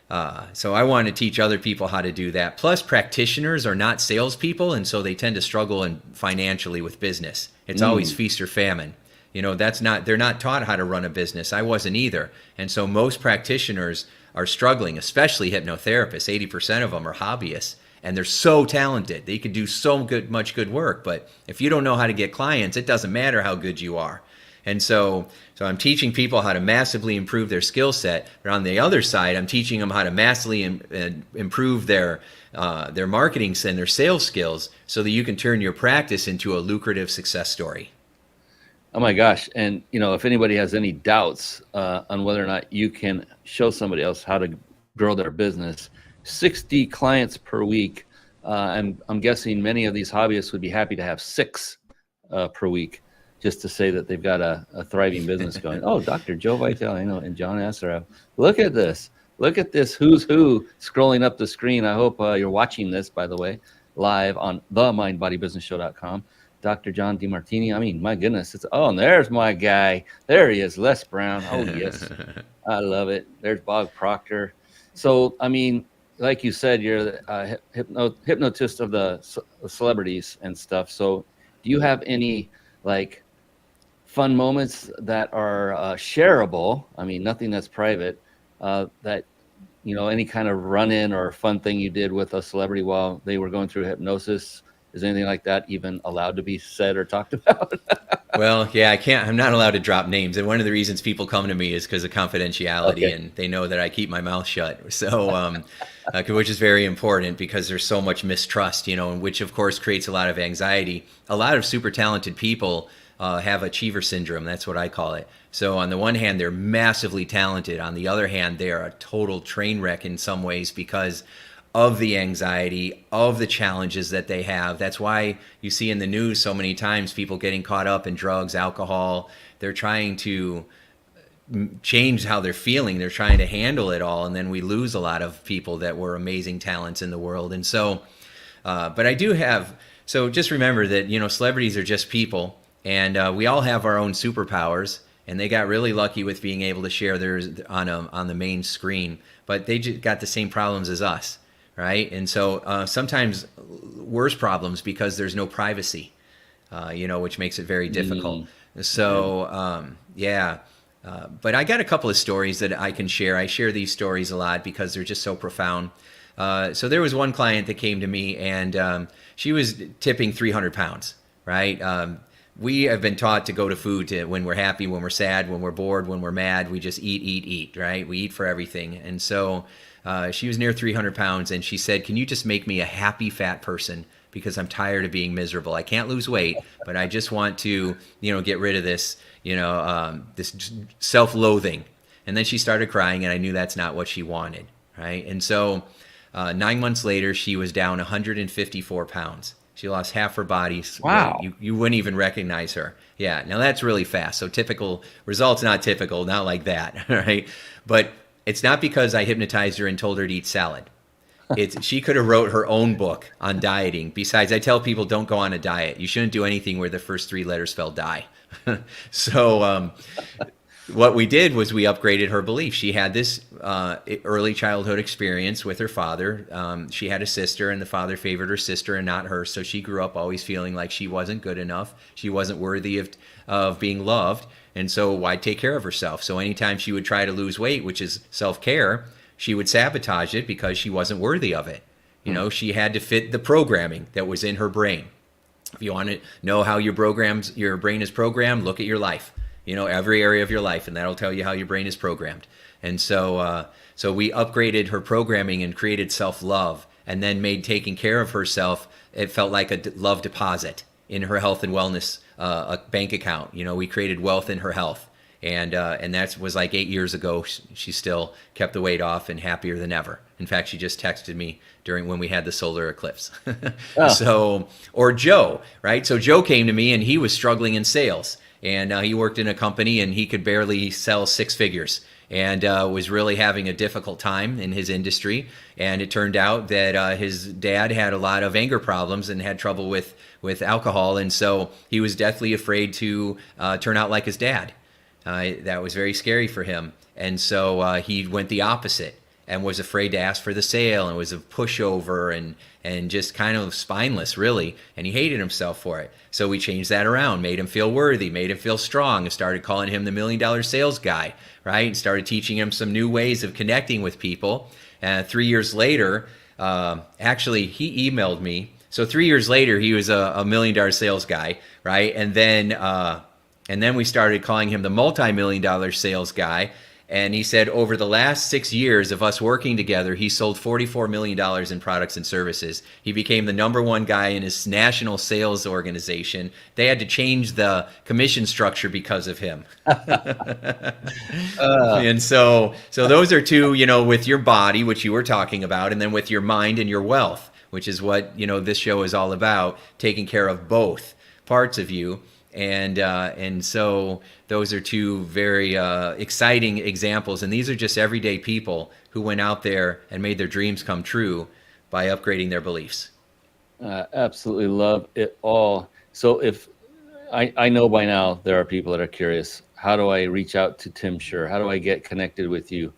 I want to teach other people how to do that. Plus, practitioners are not salespeople, and so they tend to struggle financially with business. It's always feast or famine. They're not taught how to run a business. I wasn't either. And so most practitioners are struggling, especially hypnotherapists. 80% of them are hobbyists, and they're so talented. They can do much good work. But if you don't know how to get clients, it doesn't matter how good you are. And so I'm teaching people how to massively improve their skill set. But on the other side, I'm teaching them how to massively improve their marketing and their sales skills so that you can turn your practice into a lucrative success story. Oh my gosh. And, if anybody has any doubts on whether or not you can show somebody else how to grow their business, 60 clients per week. I'm guessing many of these hobbyists would be happy to have 6 per week, just to say that they've got a thriving business going. Oh, Dr. Joe Vitale, and John Asserow. Look at this. Look at this who's who scrolling up the screen. I hope you're watching this, by the way, live on themindbodybusinessshow.com. Dr. John DeMartini. My goodness. And there's my guy. There he is, Les Brown. Oh, yes. I love it. There's Bob Proctor. So, like you said, you're the hypnotist of the celebrities and stuff. So do you have any, fun moments that are shareable? Nothing that's private, that, any kind of run-in or fun thing you did with a celebrity while they were going through hypnosis? Is anything like that even allowed to be said or talked about? Well, yeah, I'm not allowed to drop names. And one of the reasons people come to me is because of confidentiality, and they know that I keep my mouth shut. So, which is very important because there's so much mistrust, and which of course creates a lot of anxiety. A lot of super talented people have achiever syndrome. That's what I call it. So on the one hand, they're massively talented. On the other hand, they're a total train wreck in some ways because of the anxiety, of the challenges that they have. That's why you see in the news so many times people getting caught up in drugs, alcohol. They're trying to change how they're feeling. They're trying to handle it all. And then we lose a lot of people that were amazing talents in the world. And so, but I do have, so just remember that, celebrities are just people. And we all have our own superpowers, and they got really lucky with being able to share theirs on the main screen. But they just got the same problems as us, right? And so sometimes worse problems because there's no privacy, which makes it very difficult. So But I got a couple of stories that I can share. I share these stories a lot because they're just so profound. So there was one client that came to me, and she was tipping 300 pounds, right? We have been taught to go to food when we're happy, when we're sad, when we're bored, when we're mad. We just eat, right? We eat for everything. And so she was near 300 pounds, and she said, "Can you just make me a happy fat person? Because I'm tired of being miserable. I can't lose weight, but I just want to, get rid of this, this self-loathing." And then she started crying, and I knew that's not what she wanted, right? And so 9 months later, she was down 154 pounds. She lost half her body. Wow. You wouldn't even recognize her. Yeah, now that's really fast. So typical results, not typical, not like that, right? But it's not because I hypnotized her and told her to eat salad. She could have wrote her own book on dieting. Besides, I tell people, don't go on a diet. You shouldn't do anything where the first 3 letters spell die. So what we did was we upgraded her belief. She had this early childhood experience with her father. She had a sister, and the father favored her sister and not her. So she grew up always feeling like she wasn't good enough. She wasn't worthy of being loved. And so why take care of herself? So anytime she would try to lose weight, which is self-care, she would sabotage it because she wasn't worthy of it. She had to fit the programming that was in her brain. If you want to know how your brain is programmed, look at your life. Every area of your life, and that'll tell you how your brain is programmed. And so we upgraded her programming and created self-love, and then made taking care of herself, it felt like a love deposit in her health and wellness a bank account. We created wealth in her health. And that was like 8 years ago. She still kept the weight off and happier than ever. In fact, she just texted me when we had the solar eclipse. Or Joe, right? So Joe came to me, and he was struggling in sales. And he worked in a company, and he could barely sell 6 figures, and was really having a difficult time in his industry. And it turned out that his dad had a lot of anger problems and had trouble with alcohol. And so he was deathly afraid to turn out like his dad. That was very scary for him. And so he went the opposite and was afraid to ask for the sale, and was a pushover and just kind of spineless, really. And he hated himself for it. So we changed that around, made him feel worthy, made him feel strong, and started calling him the $1 million sales guy, right? And started teaching him some new ways of connecting with people. 3 years later, actually, he emailed me. So 3 years later, he was a $1 million sales guy, right? And then we started calling him the multi-million-dollar sales guy. And he said over the last 6 years of us working together, he sold $44 million in products and services. He became the #1 guy in his national sales organization. They had to change the commission structure because of him. And so those are two, with your body, which you were talking about, and then with your mind and your wealth, which is what, this show is all about, taking care of both parts of you. And so those are two very exciting examples. And these are just everyday people who went out there and made their dreams come true by upgrading their beliefs. Absolutely love it all. So if I know by now there are people that are curious, how do I reach out to Tim Shurr? How do I get connected with you?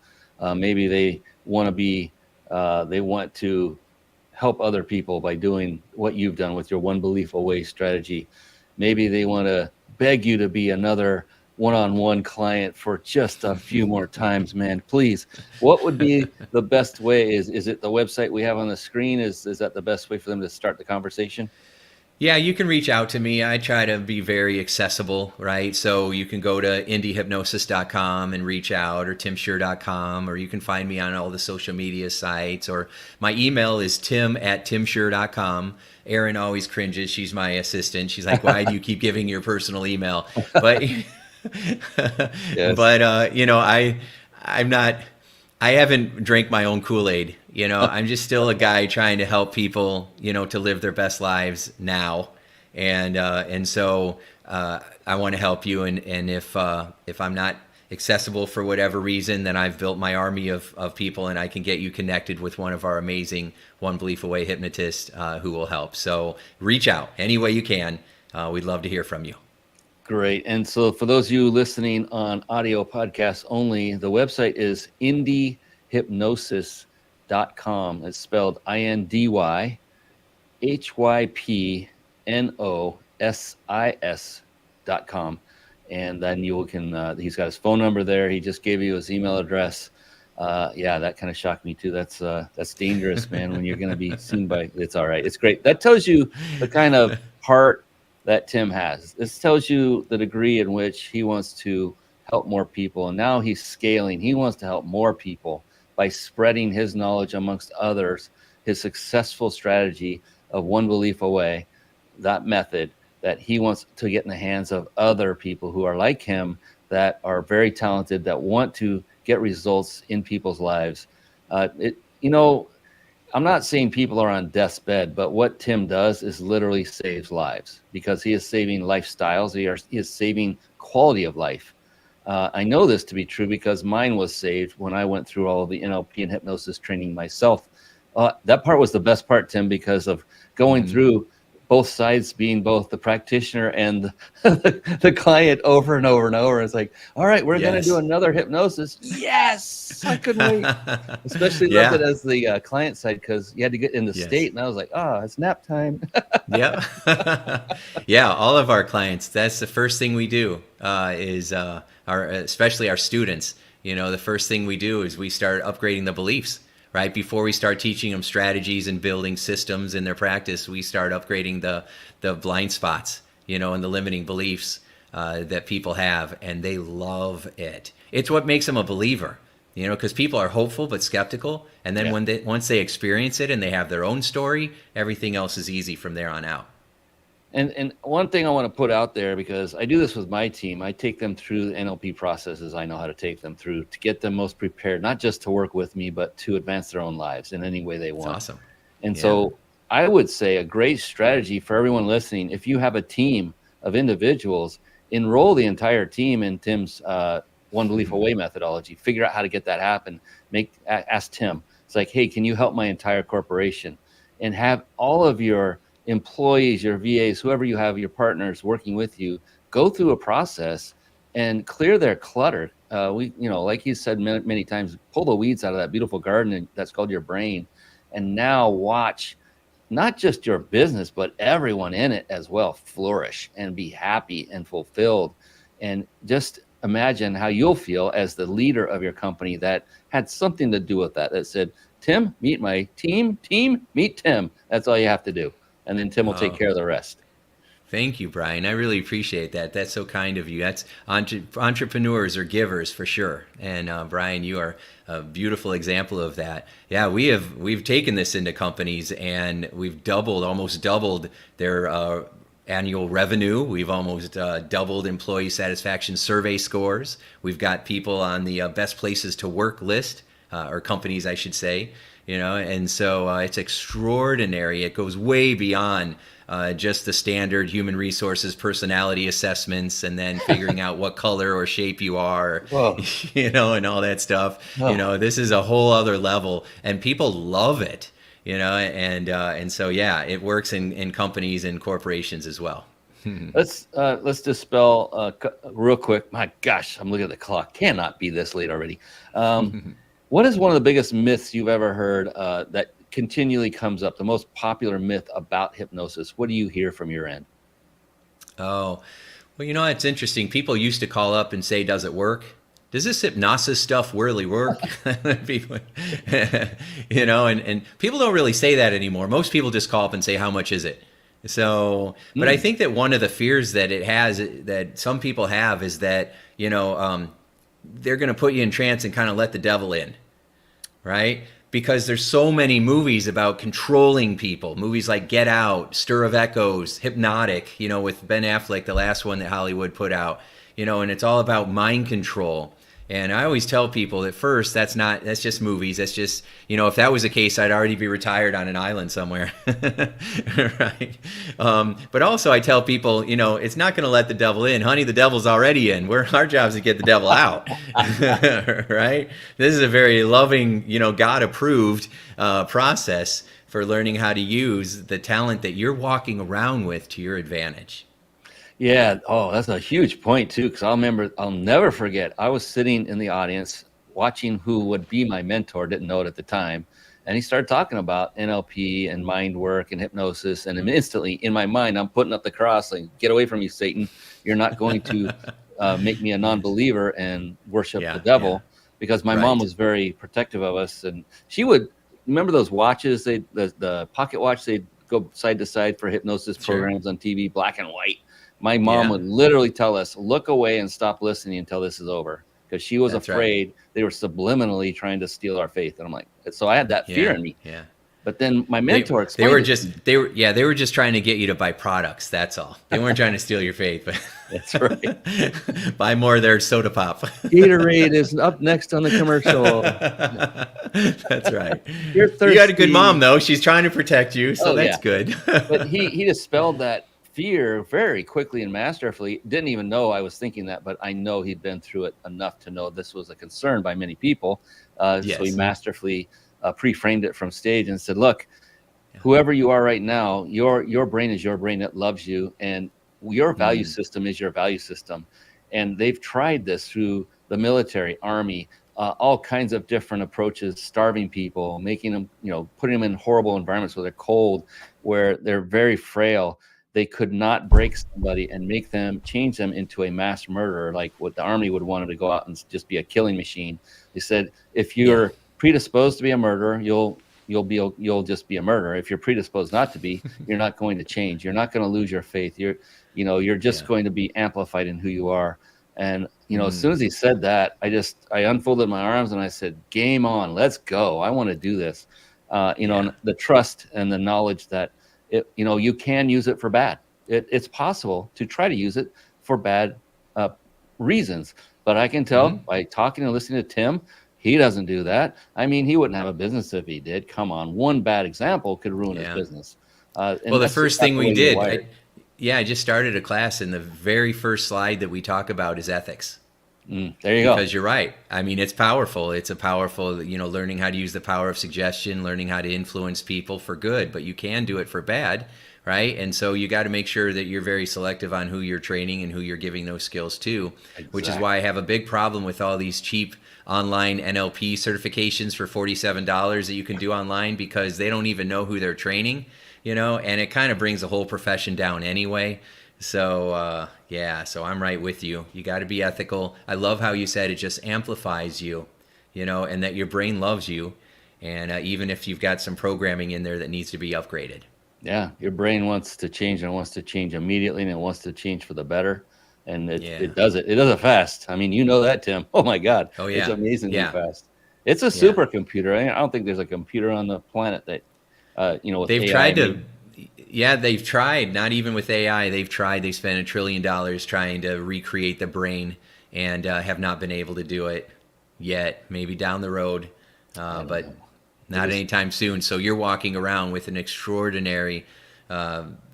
Maybe they want to help other people by doing what you've done with your One Belief Away strategy. Maybe they want to beg you to be another one-on-one client for just a few more times, man. Please, what would be the best way? Is it the website we have on the screen? Is that the best way for them to start the conversation? Yeah, you can reach out to me. I try to be very accessible, right? So you can go to indiehypnosis.com and reach out, or timshurr.com, or you can find me on all the social media sites, or my email is tim@timshurr.com. Erin always cringes. She's my assistant. She's like, why do you keep giving your personal email? But, Yes. but I haven't drank my own Kool-Aid. I'm just still a guy trying to help people, to live their best lives now. And so I want to help you. And if I'm not accessible for whatever reason, then I've built my army of people, and I can get you connected with one of our amazing One Belief Away hypnotists who will help. So reach out any way you can. We'd love to hear from you. Great. And so for those of you listening on audio podcasts only, the website is indiehypnosis.com. It's spelled INDYHYPNOSIS.com. and then you can. He's got his phone number there. He just gave you his email address. Yeah, that kind of shocked me too. That's dangerous, man. When you're going to be seen by, it's all right. It's great. That tells you the kind of heart that Tim has. This tells you the degree in which he wants to help more people, and now he's scaling. He wants to help more people by spreading his knowledge amongst others. His successful strategy of one belief away, that method that he wants to get in the hands of other people who are like him, that are very talented, that want to get results in people's lives. You know, I'm not saying people are on death's bed, but what Tim does is literally saves lives, because he is saving lifestyles. He is saving quality of life. I know this to be true because mine was saved when I went through all of the NLP and hypnosis training myself. That part was the best part, Tim, because of going through both sides, being both the practitioner and the client over and over and over. It's like, all right, we're going to do another hypnosis. Yes, I couldn't wait. Especially loved it as the client side, because you had to get in the state, and I was like, it's nap time. Yeah. Yeah, all of our clients, that's the first thing we do, is especially our students. You know, the first thing we do is we start upgrading the beliefs. Right before we start teaching them strategies and building systems in their practice, we start upgrading the blind spots, you know, and the limiting beliefs that people have, and they love it. It's what makes them a believer, you know, because people are hopeful but skeptical, and then once they experience it and they have their own story, everything else is easy from there on out. And one thing I want to put out there, because I do this with my team, I take them through the NLP processes I know how to take them through to get them most prepared, not just to work with me, but to advance their own lives in any way they want. That's awesome. And so I would say a great strategy for everyone listening, if you have a team of individuals, enroll the entire team in Tim's One Belief Away methodology. Figure out how to get that happen. Ask Tim. It's like, hey, can you help my entire corporation? And have all of your employees, your VAs, whoever you have, your partners working with you, go through a process and clear their clutter. Like you said many times, pull the weeds out of that beautiful garden that's called your brain, and now watch not just your business, but everyone in it as well flourish and be happy and fulfilled. And just imagine how you'll feel as the leader of your company that had something to do with that said, Tim, meet my team, meet Tim. That's all you have to do. And then Tim will take care of the rest. Thank you, Brian. I really appreciate that. That's so kind of you. That's entrepreneurs are givers for sure. And Brian, you are a beautiful example of that. Yeah, we've taken this into companies, and we've almost doubled their annual revenue. We've almost doubled employee satisfaction survey scores. We've got people on the best places to work list, or companies, I should say. You know, and so it's extraordinary. It goes way beyond just the standard human resources personality assessments, and then figuring out what color or shape you are, you know, and all that stuff. You know, this is a whole other level, and people love it. You know, and so it works in companies and corporations as well. Let's dispel real quick. My gosh, I'm looking at the clock. Cannot be this late already. What is one of the biggest myths you've ever heard that continually comes up, the most popular myth about hypnosis? What do you hear from your end? Oh, well, you know, it's interesting. People used to call up and say, does it work? Does this hypnosis stuff really work? People, you know, and people don't really say that anymore. Most people just call up and say, how much is it? So, but I think that one of the fears that it has, that some people have, is that, you know, they're going to put you in trance and kind of let the devil in, right? Because there's so many movies about controlling people. Movies like Get Out, Stir of Echoes, Hypnotic, you know, with Ben Affleck, the last one that Hollywood put out, you know, and it's all about mind control. And I always tell people that first, that's just movies. That's just, you know, if that was the case, I'd already be retired on an island somewhere. Right. But also I tell people, you know, it's not going to let the devil in. Honey, the devil's already in. Our job is to get the devil out. Right. This is a very loving, you know, God approved process for learning how to use the talent that you're walking around with to your advantage. Yeah. Oh, that's a huge point too. Because I'll never forget. I was sitting in the audience watching who would be my mentor. Didn't know it at the time, and he started talking about NLP and mind work and hypnosis. And instantly, in my mind, I'm putting up the cross, like, "Get away from me, Satan! You're not going to make me a non-believer and worship Yeah, the devil, because my mom right. was very protective of us, and she would remember those watches, the pocket watch, they'd go side to side for hypnosis Sure. programs on TV, black and white. My mom Yeah, would literally tell us, look away and stop listening until this is over, because she was that's right. afraid they were subliminally trying to steal our faith. And I'm like, so I had that fear Yeah, in me. yeah. But then my They mentor they were explained it to me. just they were just trying to get you to buy products. That's all. They weren't trying to steal your faith, That's right. but buy more of their soda pop. Gatorade is up next on the commercial. That's right. You're You got a good thirsty. mom though. She's trying to protect you, so Oh, that's yeah. good. But he dispelled that fear very quickly and masterfully. Didn't even know I was thinking that, but I know he'd been through it enough to know this was a concern by many people. So he Yes. masterfully pre-framed it from stage and said, look, whoever you are right now, your brain is your brain. It loves you, and your value system is your value system. And they've tried this through the military, army, all kinds of different approaches, starving people, making them, putting them in horrible environments where they're cold, where they're very frail. They could not break somebody and make them, change them into a mass murderer, like what the army would want them to go out and just be a killing machine. They said, if you're predisposed to be a murderer, you'll just be a murderer. If you're predisposed not to be, you're not going to change. You're not going to lose your faith. You're just going to be amplified in who you are. And as soon as he said that, I unfolded my arms and I said, game on, let's go. I want to do this. And the trust and the knowledge that you can use it for bad. It's possible to try to use it for bad reasons. But I can tell by talking and listening to Tim, he doesn't do that. I mean, he wouldn't have a business if he did. Come on, one bad example could ruin his business. Well, the first thing we did, I just started a class, and the very first slide that we talk about is ethics. There you go. Because you're right. I mean, it's powerful. It's a powerful, learning how to use the power of suggestion, learning how to influence people for good, but you can do it for bad, right? And so you got to make sure that you're very selective on who you're training and who you're giving those skills to, which is why I have a big problem with all these cheap online NLP certifications for $47 that you can do online, because they don't even know who they're training, and it kind of brings the whole profession down anyway. So, so I'm right with you. You got to be ethical. I love how you said it just amplifies you, and that your brain loves you. And even if you've got some programming in there that needs to be upgraded. Yeah, your brain wants to change, and it wants to change immediately, and it wants to change for the better. And it does it. It does it fast. I mean, that, Tim. Oh my God. Oh yeah. It's amazingly fast. It's a supercomputer. I don't think there's a computer on the planet that, with they've AI, tried to. Yeah, they've tried. Not even with AI, they've tried. They spent $1 trillion trying to recreate the brain, and have not been able to do it yet. Maybe down the road, but not anytime soon. So you're walking around with an extraordinary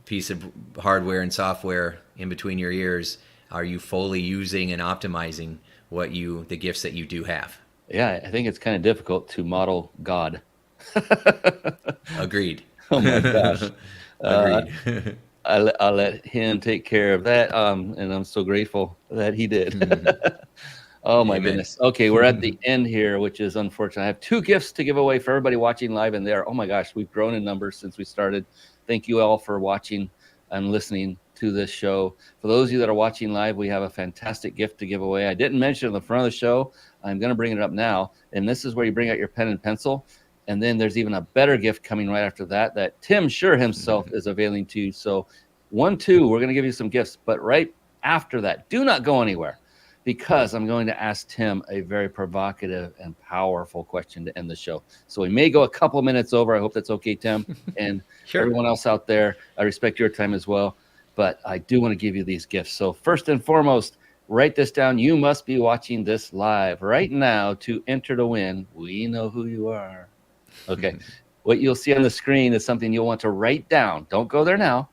piece of hardware and software in between your ears. Are you fully using and optimizing the gifts that you do have? Yeah, I think it's kind of difficult to model God. Agreed. Oh my gosh. Agreed. I'll let him take care of that. And I'm so grateful that he did. Oh my goodness. Okay, we're at the end here, which is unfortunate. I have 2 gifts to give away for everybody watching live, and there. Oh my gosh, we've grown in numbers since we started. Thank you all for watching and listening to this show. For those of you that are watching live, we have a fantastic gift to give away. I didn't mention it in the front of the show. I'm going to bring it up now. And this is where you bring out your pen and pencil. And then there's even a better gift coming right after that Tim Shurr himself is availing to you. So 1, 2, we're going to give you some gifts. But right after that, do not go anywhere, because I'm going to ask Tim a very provocative and powerful question to end the show. So we may go a couple minutes over. I hope that's okay, Tim. And Sure. Everyone else out there, I respect your time as well. But I do want to give you these gifts. So first and foremost, write this down. You must be watching this live right now to enter to win. We know who you are. Okay. What you'll see on the screen is something you'll want to write down. Don't go there now.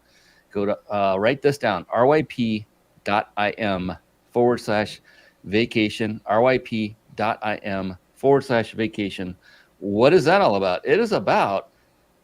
Go to write this down. ryp.im/vacation. ryp.im/vacation. What is that all about? It is about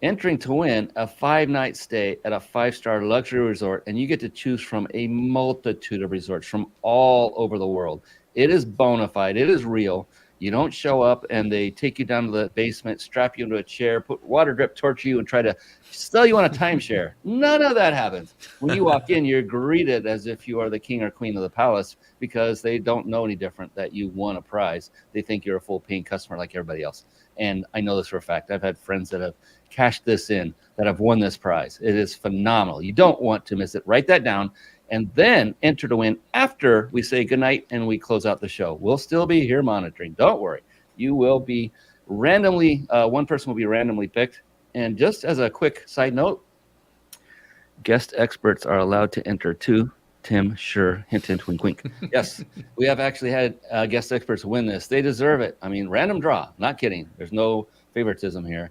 entering to win a 5-night stay at a 5-star luxury resort, and you get to choose from a multitude of resorts from all over the world. It is bona fide. It is real. You don't show up and they take you down to the basement, strap you into a chair, put water drip, torture you, and try to sell you on a timeshare. None of that happens. When you walk in, you're greeted as if you are the king or queen of the palace, because they don't know any different that you won a prize. They think you're a full paying customer like everybody else. And I know this for a fact. I've had friends that have cashed this in, that have won this prize. It is phenomenal. You don't want to miss it. Write that down and then enter to win after we say goodnight and we close out the show. We'll still be here monitoring. Don't worry. You will be randomly, one person will be randomly picked. And just as a quick side note, guest experts are allowed to enter too. Tim Shurr, hint, hint, wink, wink. Yes, we have actually had guest experts win this. They deserve it. I mean, random draw, not kidding. There's no favoritism here.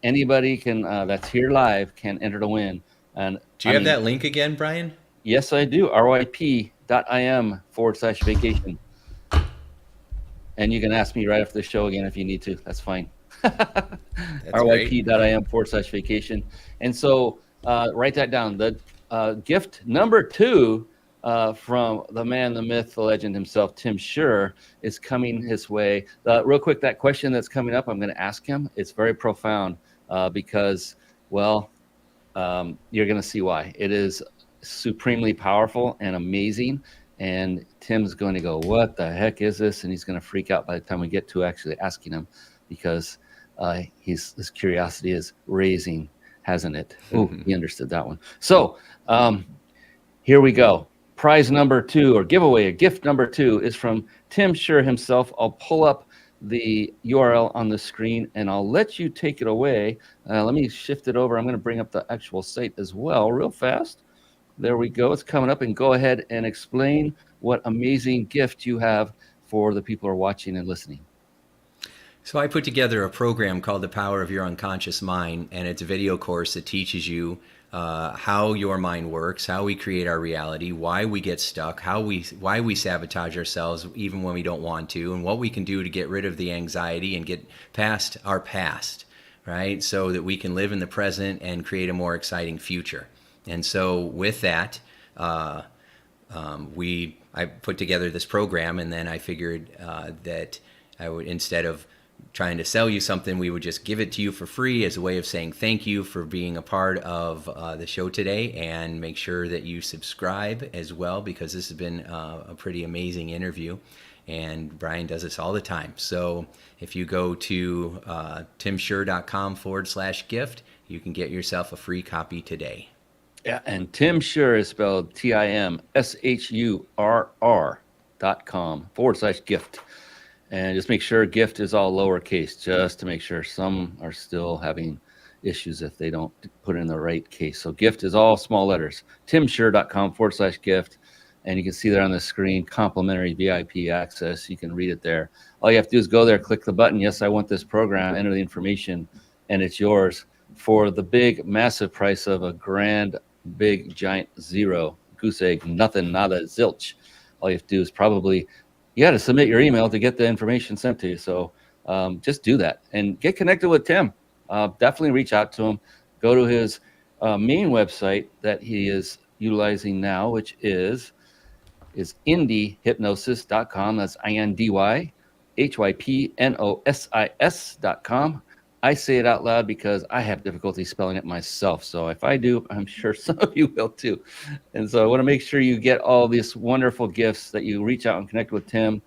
Anybody can that's here live can enter to win. And do you have that link again, Brian? Yes, I do. ryp.im/vacation. And you can ask me right after the show again if you need to. That's fine. ryp.im/vacation. And so write that down. The gift number 2 from the man, the myth, the legend himself, Tim Shurr, is coming his way. Real quick, that question that's coming up, I'm going to ask him. It's very profound because, well, you're going to see why. It is supremely powerful and amazing. And Tim's going to go, what the heck is this? And he's going to freak out by the time we get to actually asking him, because his curiosity is raising, hasn't it? Oh, he understood that one. So here we go. Prize number 2, or giveaway, or gift number 2, is from Tim Shurr himself. I'll pull up the URL on the screen and I'll let you take it away. Let me shift it over. I'm going to bring up the actual site as well real fast. There we go. It's coming up, and go ahead and explain what amazing gift you have for the people who are watching and listening. So I put together a program called The Power of Your Unconscious Mind, and it's a video course that teaches you how your mind works, how we create our reality, why we get stuck, why we sabotage ourselves even when we don't want to, and what we can do to get rid of the anxiety and get past our past, right? So that we can live in the present and create a more exciting future. And so with that, I put together this program, and then I figured that I would, instead of trying to sell you something, we would just give it to you for free as a way of saying thank you for being a part of the show today, and make sure that you subscribe as well, because this has been a pretty amazing interview, and Brian does this all the time. So if you go to timshurr.com/gift, you can get yourself a free copy today. Yeah, and Tim Shurr is spelled TIMSHURR.com/gift. And just make sure gift is all lowercase, just to make sure. Some are still having issues if they don't put it in the right case. So gift is all small letters. timshurr.com/gift. And you can see there on the screen, complimentary VIP access. You can read it there. All you have to do is go there, click the button. Yes, I want this program, enter the information, and it's yours for the big, massive price of a grand, big, giant zero. Goose egg, nothing, nada, zilch. All you have to do is you got to submit your email to get the information sent to you. So just do that and get connected with Tim. Definitely reach out to him. Go to his main website that he is utilizing now, which is indyhypnosis.com. That's INDYHYPNOSIS.com. I say it out loud because I have difficulty spelling it myself. So if I do, I'm sure some of you will too. And so I want to make sure you get all these wonderful gifts, that you reach out and connect with Tim.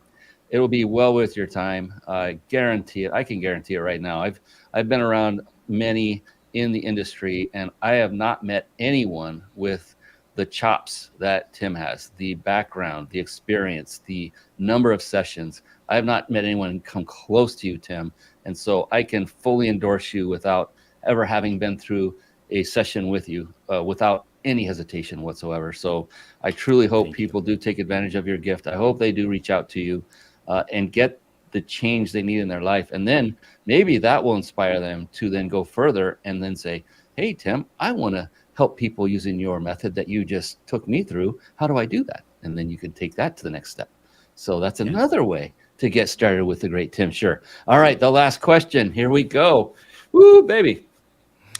It will be well worth your time. I guarantee it. I can guarantee it right now. I've been around many in the industry, and I have not met anyone with the chops that Tim has, the background, the experience, the number of sessions. I have not met anyone come close to you, Tim. And so I can fully endorse you without ever having been through a session with you, without any hesitation whatsoever. So I truly hope people do take advantage of your gift. I hope they do reach out to you and get the change they need in their life. And then maybe that will inspire them to then go further and then say, hey, Tim, I want to help people using your method that you just took me through. How do I do that? And then you can take that to the next step. So that's another way to get started with the great Tim Shurr. All right, the last question. Here we go. Woo, baby.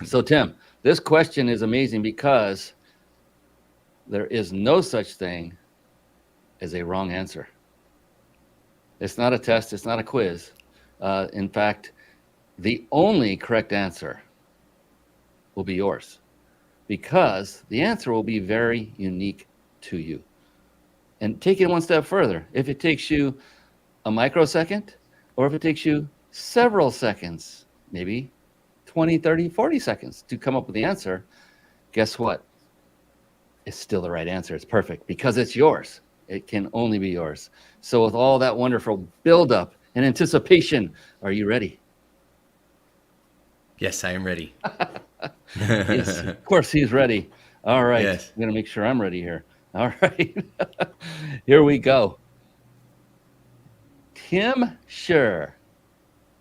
So, Tim, this question is amazing because there is no such thing as a wrong answer. It's not a test. It's not a quiz. In fact, the only correct answer will be yours, because the answer will be very unique to you. And take it one step further. If it takes you a microsecond, or if it takes you several seconds, maybe 20, 30, 40 seconds to come up with the answer, guess what? It's still the right answer. It's perfect because it's yours. It can only be yours. So with all that wonderful buildup and anticipation, are you ready? Yes, I am ready. Yes, of course he's ready. All right. Yes. I'm going to make sure I'm ready here. All right. Here we go. Tim Shurr,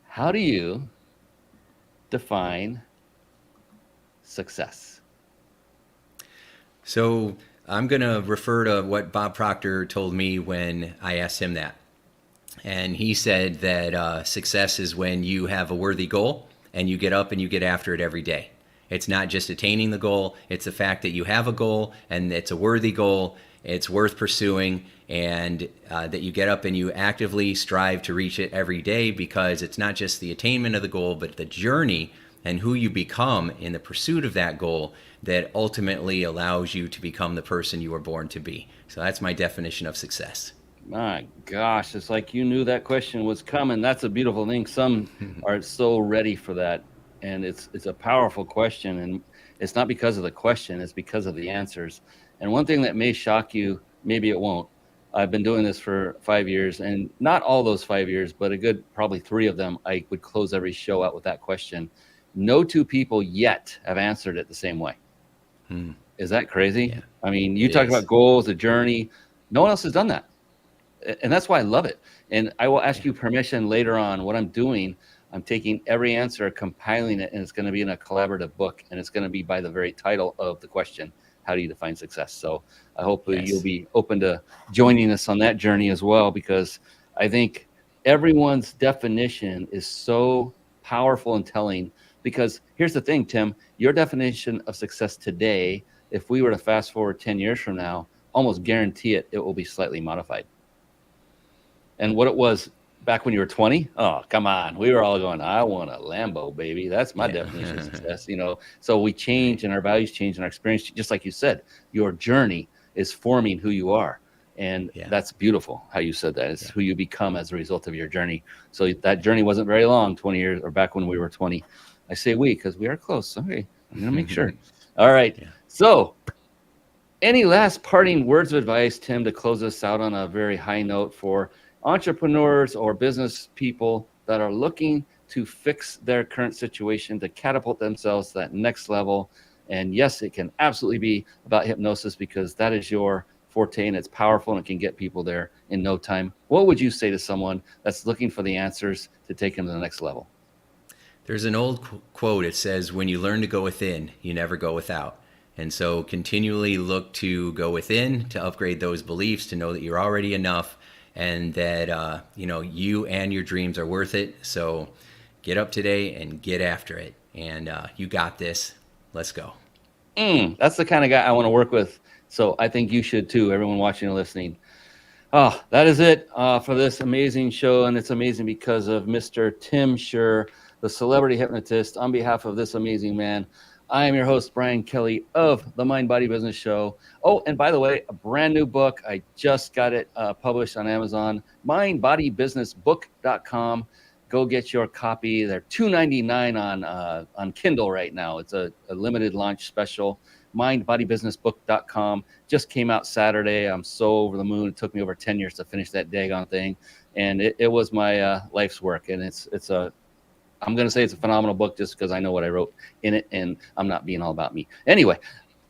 how do you define success? So I'm going to refer to what Bob Proctor told me when I asked him that. And he said that success is when you have a worthy goal and you get up and you get after it every day. It's not just attaining the goal. It's the fact that you have a goal and it's a worthy goal. It's worth pursuing, and that you get up and you actively strive to reach it every day, because it's not just the attainment of the goal, but the journey and who you become in the pursuit of that goal that ultimately allows you to become the person you were born to be. So that's my definition of success. My gosh, it's like you knew that question was coming. That's a beautiful thing. Some are so ready for that. And it's a powerful question. And it's not because of the question, it's because of the answers. And one thing that may shock you, maybe it won't. I've been doing this for 5 years, and not all those 5 years, but a good probably 3 of them, I would close every show out with that question. No two people yet have answered it the same way. Is that crazy? Yeah, I mean, you talk about goals, a journey. No one else has done that. And that's why I love it. And I will ask you permission later on. What I'm doing, I'm taking every answer, compiling it, and it's going to be in a collaborative book. And it's going to be by the very title of the question. How do you define success? So I hope you'll be open to joining us on that journey as well, because I think everyone's definition is so powerful and telling. Because here's the thing, Tim, your definition of success today, if we were to fast forward 10 years from now, almost guarantee it will be slightly modified. And what it was back when you were 20, oh, come on. We were all going, I want a Lambo, baby. That's my definition of success. So we change, and our values change, and our experience, just like you said, your journey is forming who you are. And that's beautiful how you said that. It's who you become as a result of your journey. So that journey wasn't very long, 20 years, or back when we were 20. I say we because we are close. Okay, I'm going to make sure. All right. Yeah. So any last parting words of advice, Tim, to close us out on a very high note for entrepreneurs or business people that are looking to fix their current situation, to catapult themselves to that next level? And yes, it can absolutely be about hypnosis, because that is your forte and it's powerful and it can get people there in no time. What would you say to someone that's looking for the answers to take them to the next level? There's an old quote. It says, when you learn to go within, you never go without. And so continually look to go within, to upgrade those beliefs, to know that you're already enough, and that you and your dreams are worth it. So get up today and get after it. And you got this. Let's go. That's the kind of guy I want to work with. So I think you should too, everyone watching and listening. Oh, that is it for this amazing show. And it's amazing because of Mr. Tim Shurr, the celebrity hypnotist. On behalf of this amazing man, I am your host, Brian Kelly of the Mind Body Business Show. Oh, and by the way, a brand new book. I just got it published on Amazon, mindbodybusinessbook.com. Go get your copy. They're $2.99 on Kindle right now. It's a limited launch special. Mindbodybusinessbook.com. Just came out Saturday. I'm so over the moon. It took me over 10 years to finish that daggone thing. And it was my life's work. And I'm going to say it's a phenomenal book just because I know what I wrote in it, and I'm not being all about me. Anyway,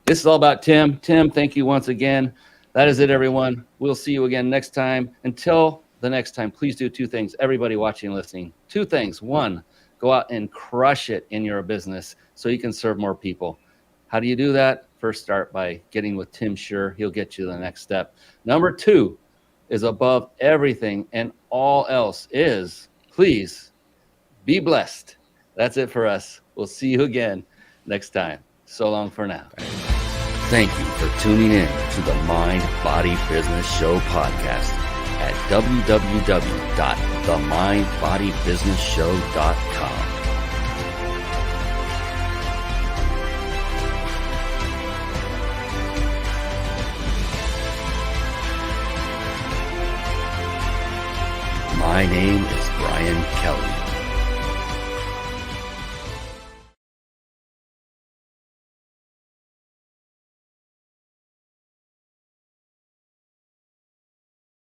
this is all about Tim. Tim, thank you once again. That is it, everyone. We'll see you again next time. Until the next time, please do 2 things. Everybody watching and listening, 2 things. 1, go out and crush it in your business so you can serve more people. How do you do that? First, start by getting with Tim Shurr. He'll get you to the next step. Number 2 is above everything and all else is, please, be blessed. That's it for us. We'll see you again next time. So long for now. Thank you for tuning in to the Mind Body Business Show podcast. at www.themindbodybusinessshow.com. My name is Brian Kelly.